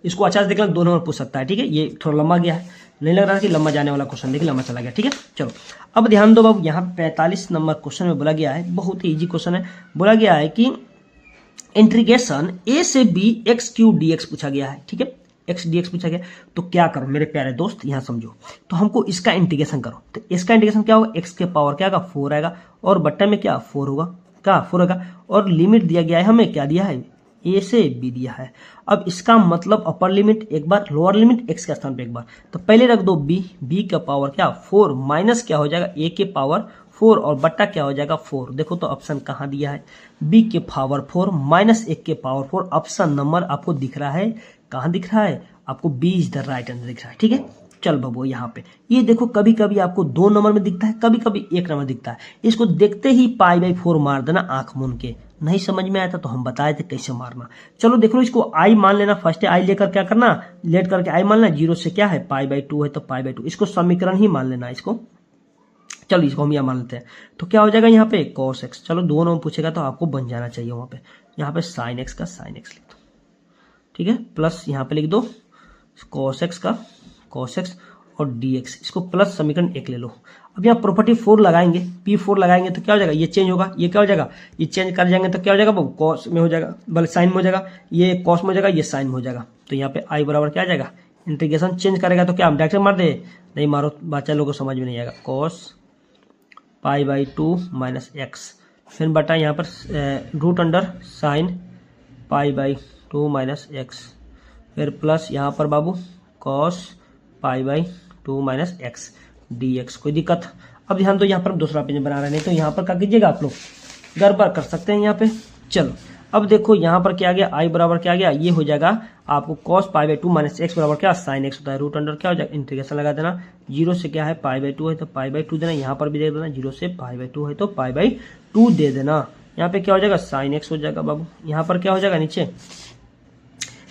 इसको अच्छा से देख लेना, 2 नंबर पूछ सकता है, ठीक है। ये थोड़ा लंबा गया है, नहीं लग रहा कि लंबा जाने वाला क्वेश्चन, देखिए लंबा चला गया, ठीक है। चलो अब ध्यान दो बाबू, यहाँ 45 नंबर क्वेश्चन में बोला गया है, बहुत ही इजी क्वेश्चन है। बोला गया है कि इंटीग्रेशन ए से बी x³ dx पूछा गया है, ठीक है, x dx पूछा गया। तो क्या करो मेरे प्यारे दोस्त, यहाँ समझो, तो हमको इसका इंटीग्रेशन करो। तो इसका इंटीग्रेशन क्या होगा, x के पावर क्या होगा 4 आएगा, और बट्टा में क्या 4 होगा, क्या 4 होगा, और लिमिट दिया गया है हमें, क्या दिया है ए से बी दिया है। अब इसका मतलब अपर लिमिट एक बार, लोअर लिमिट x के स्थान पे एक बार, तो पहले रख दो b का पावर क्या 4 माइनस क्या हो जाएगा a के पावर 4, और बट्टा क्या हो जाएगा 4। देखो तो ऑप्शन कहाँ दिया है, b के पावर 4 माइनस 1 के पावर 4। ऑप्शन नंबर आपको दिख रहा है, कहाँ दिख रहा है आपको, b is the right answer दिख रहा है, ठीक है। चल बाबू यहाँ पे ये देखो, कभी कभी आपको 2 नंबर में दिखता है, कभी कभी 1 नंबर दिखता है। इसको देखते ही π/4 मार देना आंख मूंद के, नहीं समझ में आया था तो हम बताए थे कैसे मारना। चलो देख लो, इसको आई मान लेना, फर्स्ट आई लेकर क्या करना, लेट करके आई मान लेना, 0 से क्या है π/2 है तो π/2, इसको समीकरण ही मान लेना इसको। चलो इसको हम यहाँ मान लेते हैं, तो क्या हो जाएगा यहाँ पे cos x। चलो 2 नंबर पूछेगा तो आपको बन जाना चाहिए वहां पे, यहाँ पे sin x का sin x लिख दो, ठीक है, प्लस यहाँ पे लिख दो cos x का cos x और dx, इसको प्लस समीकरण 1 ले लो। अब यहाँ प्रॉपर्टी 4 लगाएंगे, p4 लगाएंगे तो क्या हो जाएगा, ये चेंज होगा, ये क्या हो जाएगा, ये चेंज कर जाएंगे तो क्या हो जाएगा वो cos में हो जाएगा, बल्कि साइन में हो जाएगा, ये cos में हो जाएगा, ये साइन में हो जाएगा। तो यहाँ पे i बराबर क्या आ जाएगा, इंटीग्रेशन चेंज करेगा तो क्या हम डायरेक्ट मार दे, नहीं मारो, बच्चा लोगों को समझ में नहीं आएगा, cos π/2 माइनस x, फिर बटा यहाँ पर root under sine π/2 minus x, फिर प्लस यहाँ पर बाबू cos π/2 माइनस x dx। कोई दिक्कत, अब ध्यान दो, यहाँ पर दूसरा पेज बना रहे, नहीं तो यहाँ पर क्या कीजिएगा आप लोग गड़बड़ कर सकते हैं यहाँ पे। चलो अब देखो यहाँ पर क्या आ गया, आई बराबर क्या आ गया, ये हो जाएगा आपको cos pi by to minus x बराबर क्या साइन एक्स होता है, रूट अंडर क्या हो जाएगा इंटीग्रेशन लगा देना, जीरो से क्या है पाई बाई टू है तो पाई बाई टू देना, यहाँ पर भी दे देना, जीरो से पाई बाई टू है तो पाई बाई टू दे देना, यहाँ पे क्या हो जाएगा साइन एक्स हो जाएगा बाबू, यहाँ पर क्या हो जाएगा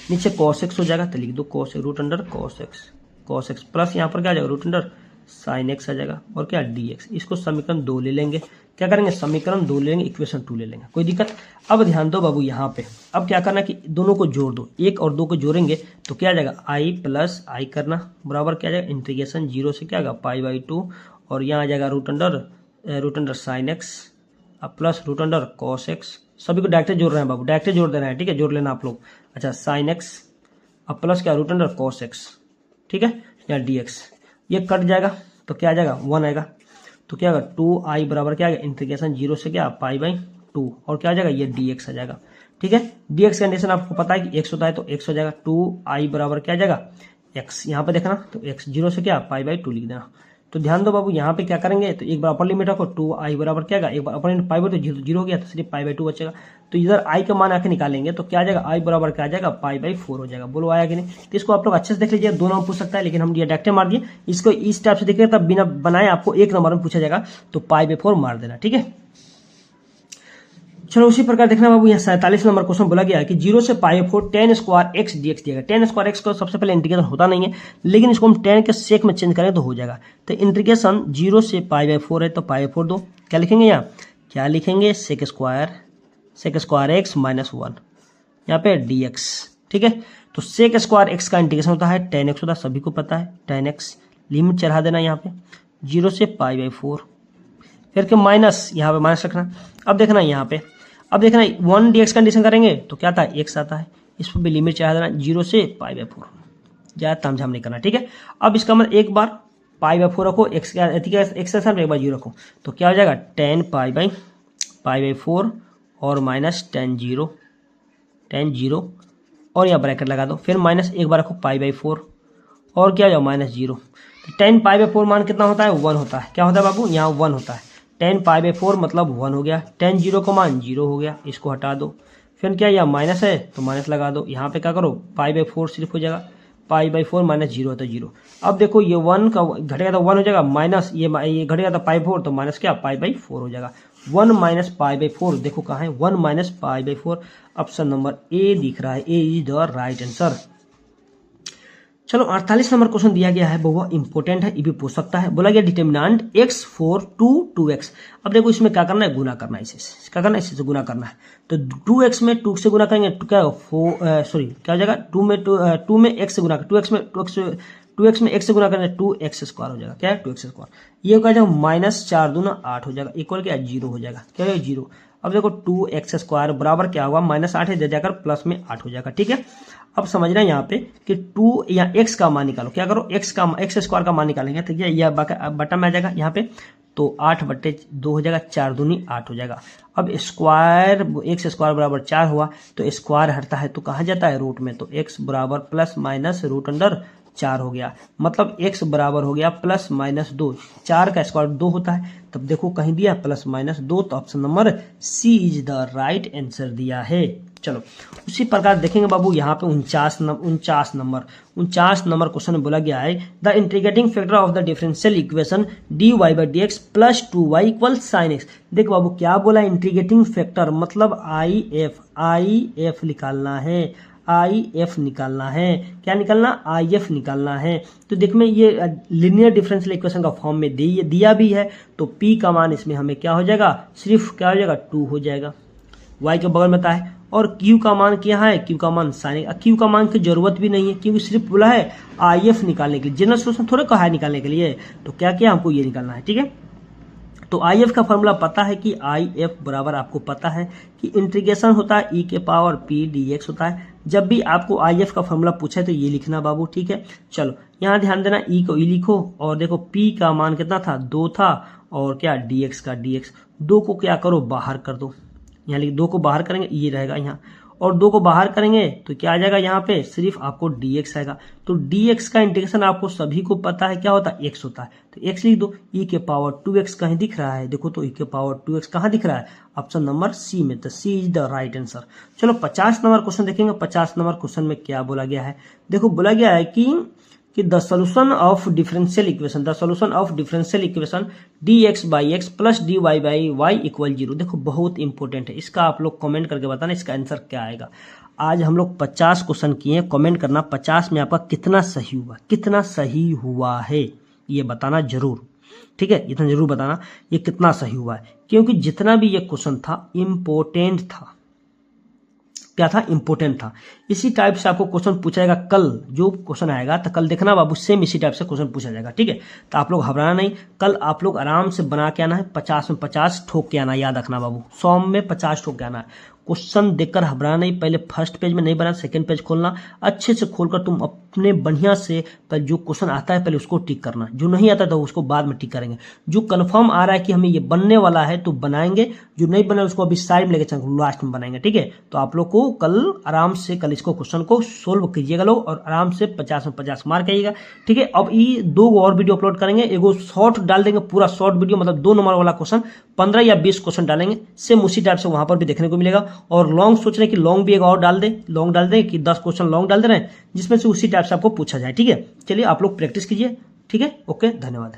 नीचे कॉस एक्स हो जाएगा, तो लिख दो cos root under cos X plus यहाँ पर क्या आ जाएगा रूट अंडर साइन एक्स आ जाएगा और क्या डी एक्स। इसको समीकरण 2 ले लेंगे, क्या करेंगे समीकरण 2 ले लेंगे, इक्वेशन 2 ले लेंगे, कोई दिक्कत। अब ध्यान दो बाबू यहाँ पे, अब क्या करना कि दोनों को जोड़ दो, 1 और 2 को जोड़ेंगे तो क्या आ जाएगा आई प्लस आई करना बराबर क्या आ जाएगा इंटीग्रेशन 0 से क्या आएगा पाई बाई टू और यहाँ आ जाएगा root under sine X plus root under cos X, सभी को डायरेक्ट जोड़ रहे हैं बाबू, डायरेक्ट जोड़ दे रहे हैं, ठीक है जोड़ लेना आप लोग। अच्छा साइन एक्स अब प्लस क्या रूट अंडर कॉस एक्स, ठीक है या डी एक्स, ये कट जाएगा तो क्या आ जाएगा 1 आएगा, तो क्या आएगा 2i बराबर क्या आएगा इंटीग्रेशन 0 से क्या पाई बाई टू और क्या आ जाएगा ये dx आ जाएगा, ठीक है। dx कंडीशन आपको पता है कि x होता है तो x हो जाएगा, 2i बराबर क्या आ जाएगा x, यहाँ पे देखना तो x 0 से क्या पाई बाई टू लिख देना। तो ध्यान दो बाबू यहाँ पे क्या करेंगे, तो एक बार अपर लिमिट रखो 2i बराबर क्या आएगा, एक बार upper limit pi by two zero हो गया तो सिर्फ पाई बाई टू बचेगा, तो इधर i का मान आके निकालेंगे तो क्या आ जाएगा i बराबर क्या आ जाएगा पाई बाई 4 हो जाएगा। बोलो आया कि नहीं, तो इसको आप लोग अच्छे से देख लीजिए, 2 नंबर पूछ सकता है लेकिन हम ये डायरेक्ट मार दिए, इसको इस टाइप से देखिए तब बिना बनाए आपको 1 नंबर में पूछा जाएगा तो पाई बाई 4 मार देना, ठीक है। चलो उसी प्रकार देखना बाबू यहाँ 47 नंबर क्वेश्चन बोला गया है कि 0 से पाई 4 ten square x D x दिया गया। टेन स्क्वायर एक्स को सबसे पहले इंटीग्रेशन होता नहीं है, लेकिन इसको हम 10 के सेक में चेंज करें तो हो जाएगा। तो इंटीग्रेशन 0 से पाई बाई 4 है तो पाई बाई 4 दो, क्या लिखेंगे यहाँ, क्या लिखेंगे सेक स्क्वायर एक्स माइनस 1 यहाँ पे डी एक्स, ठीक है। तो सेक स्क्वायर एक्स का इंटीग्रेशन होता है 10x होता है, सभी को पता है 10x, लिमिट चढ़ा देना यहाँ पे 0 से पाई बाई 4, फिर के माइनस यहाँ पे माइनस रखना। अब देखना यहाँ पे, अब देखना 1 dx कंडीशन करेंगे तो क्या आता है x आता है, इस पर भी लिमिट चढ़ा देना 0 से पाई बाई 4, ज़्यादा तामझाम नहीं करना, ठीक है। अब इसका मतलब एक बार पाई बाई 4 रखो, एक्स के साथ एक बार 0 रखो तो क्या हो जाएगा 10 पाई बाई 4 और माइनस 10 0 और यहाँ ब्रैकेट लगा दो, फिर माइनस एक बार रखो पाई बाई 4 और क्या हो जाए माइनस 0। 10 पाई बाई 4 मान कितना होता है 1 होता है, क्या होता है बाबू यहाँ 1 होता है, 10 पाई बाई 4 मतलब 1 हो गया, 10 0 का मान 0 हो गया, इसको हटा दो, फिर क्या यहाँ माइनस है तो माइनस लगा दो, यहाँ पे क्या करो पाई बाई 4 सिर्फ हो जाएगा, पाई बाई 4 माइनस 0 है तो 0। अब देखो ये 1 का घटेगा तो 1 हो जाएगा, माइनस ये घटेगा तो पाई 4 तो माइनस क्या पाई बाई 4 हो जाएगा, 1 माइनस पाई बाई 4 देखो कहाँ है 1 minus pi by 4, option number A दिख रहा है, A is the right answer. चलो 48 नंबर क्वेश्चन दिया गया है, बहुत इंपॉर्टेंट है, ये भी पूछ सकता है। बोला गया डिटर्मिनेंट x 4 2x। अब देखो इसमें क्या करना है गुना करना है, इसे क्या करना है इसी से गुना करना है, तो 2x में 2 से गुना करेंगे तो क्या होगा 4 क्या हो जाएगा 2 में x से गुना 2x में x से गुना करेंगे 2x स्क्वायर हो जाएगा, क्या है 2x स्क्वायर, ये क्या जाएगा माइनस 4 दूना 8 हो जाएगा, इक्वल क्या 0 हो जाएगा, क्या है 0। अब देखो 2x स्क्वायर बराबर क्या होगा माइनस 8 है दे जाकर प्लस में 8 हो जाएगा, ठीक है। अब समझना यहाँ पे कि 2 या x का मान निकालो, क्या करो x स्क्वायर का मान निकालेंगे तो यह बटा में आ जाएगा यहाँ पे, तो 8/2 हो जाएगा, 4 दूनी 8 हो जाएगा। अब स्क्वायर x स्क्वायर बराबर 4 हुआ तो स्क्वायर हटता है तो कहाँ जाता है रूट में, तो x बराबर प्लस माइनस रूट अंडर 4 हो गया, मतलब x बराबर हो गया प्लस माइनस 2, 4 का स्क्वायर 2 होता है, तब देखो कहीं दिया प्लस माइनस 2, तो option number C is the right answer दिया है। चलो उसी प्रकार देखेंगे बाबू यहाँ पे 49 नंबर क्वेश्चन में बोला गया है the integrating factor of the differential equation dy by dx plus 2y equal sine x. देखो बाबू क्या बोला इंटीग्रेटिंग फैक्टर मतलब IF निकालना है, IF निकालना है, क्या निकालना IF निकालना है। तो देख में ये लीनियर डिफरेंशियल इक्वेशन का फॉर्म में दिया भी है, तो P का मान इसमें हमें क्या हो जाएगा सिर्फ क्या हो जाएगा 2 हो जाएगा, y के बगल में था है, और Q का मान क्या है Q का मान साइन, Q का मान की जरूरत भी नहीं है क्योंकि सिर्फ बोला है IF निकालने के लिए, जनरल सोल्यूशन थोड़ा कहा है निकालने के लिए, तो क्या किया हमको ये निकालना है, ठीक है। तो IF का फॉर्मूला पता है कि IF बराबर आपको पता है कि इंटीग्रेशन होता है e के पावर p dx होता है। जब भी आपको IF का फॉर्मूला पूछे तो ये लिखना बाबू, ठीक है। चलो यहाँ ध्यान देना e को e लिखो, और देखो p का मान कितना था 2 था, और क्या dx का dx, 2 को क्या करो बाहर कर दो, यहाँ लिख 2 को बाहर करेंगे ये रहेगा यहाँ, और 2 को बाहर करेंगे तो क्या आ जाएगा, यहाँ पे सिर्फ आपको dx आएगा। तो dx का इंटीग्रेशन आपको सभी को पता है क्या होता है, x होता है। तो x लिख दो, e के पावर 2x कहीं दिख रहा है, देखो तो e के पावर 2x कहाँ दिख रहा है, ऑप्शन नंबर सी में। तो सी इज द राइट आंसर। चलो 50 नंबर क्वेश्चन देखेंगे। 50 नंबर क्वेश्चन में क्या बोला गया है, देखो बोला गया है कि the solution of differential equation, the solution of differential equation dx by X plus dy by Y equal 0। देखो बहुत इंपॉर्टेंट है, इसका आप लोग कमेंट करके बताना इसका आंसर क्या आएगा। आज हम लोग 50 क्वेश्चन किए, कमेंट करना 50 में आपका कितना सही हुआ, कितना सही हुआ है ये बताना जरूर, ठीक है, इतना जरूर बताना ये कितना सही हुआ है, क्योंकि जितना भी ये क्वेश्चन था इम्पोर्टेंट था। क्या था, इंपॉर्टेंट था। इसी टाइप से आपको क्वेश्चन पूछा जाएगा कल, जो क्वेश्चन आएगा तो कल देखना बाबू, सेम इसी टाइप से क्वेश्चन पूछा जाएगा, ठीक है। तो आप लोग घबराना नहीं, कल आप लोग आराम से बना के आना है, 50 में 50 ठोक के आना, याद रखना बाबू, 100 में 50 ठोक के आना है। क्वेश्चन देखकर घबराना नहीं, पहले फर्स्ट पेज में नहीं बना, सेकंड पेज खोलना, अच्छे से खोलकर तुम अपने बढ़िया से जो क्वेश्चन आता है पहले उसको टिक करना, जो नहीं आता तो उसको बाद में टिक करेंगे। जो कंफर्म आ रहा है कि हमें ये बनने वाला है तो बनाएंगे, जो नहीं बना उसको अभी साइड में लेके चलेंगे, लास्ट में बनाएंगे, ठीक है। तो आप लोग को कल आराम से कल इसको क्वेश्चन को सोल्व कीजिएगा लोग, और आराम से 50 में 50 मार्क आइएगा, ठीक है। अब ये 2 और वीडियो अपलोड करेंगे, एगो शॉर्ट डाल देंगे, पूरा शॉर्ट वीडियो, मतलब 2 नंबर वाला क्वेश्चन 15 या 20 क्वेश्चन डालेंगे, सेम उसी टाइप से वहां पर भी देखने को मिलेगा। और लॉन्ग सोच रहे हैं कि लॉन्ग भी एक और डाल दे, लॉन्ग डाल दे कि 10 क्वेश्चन लॉन्ग डाल दे रहे हैं, जिसमें से उसी टाइप से आपको पूछा जाए, ठीक है। चलिए आप लोग प्रैक्टिस कीजिए, ठीक है, ओके, धन्यवाद।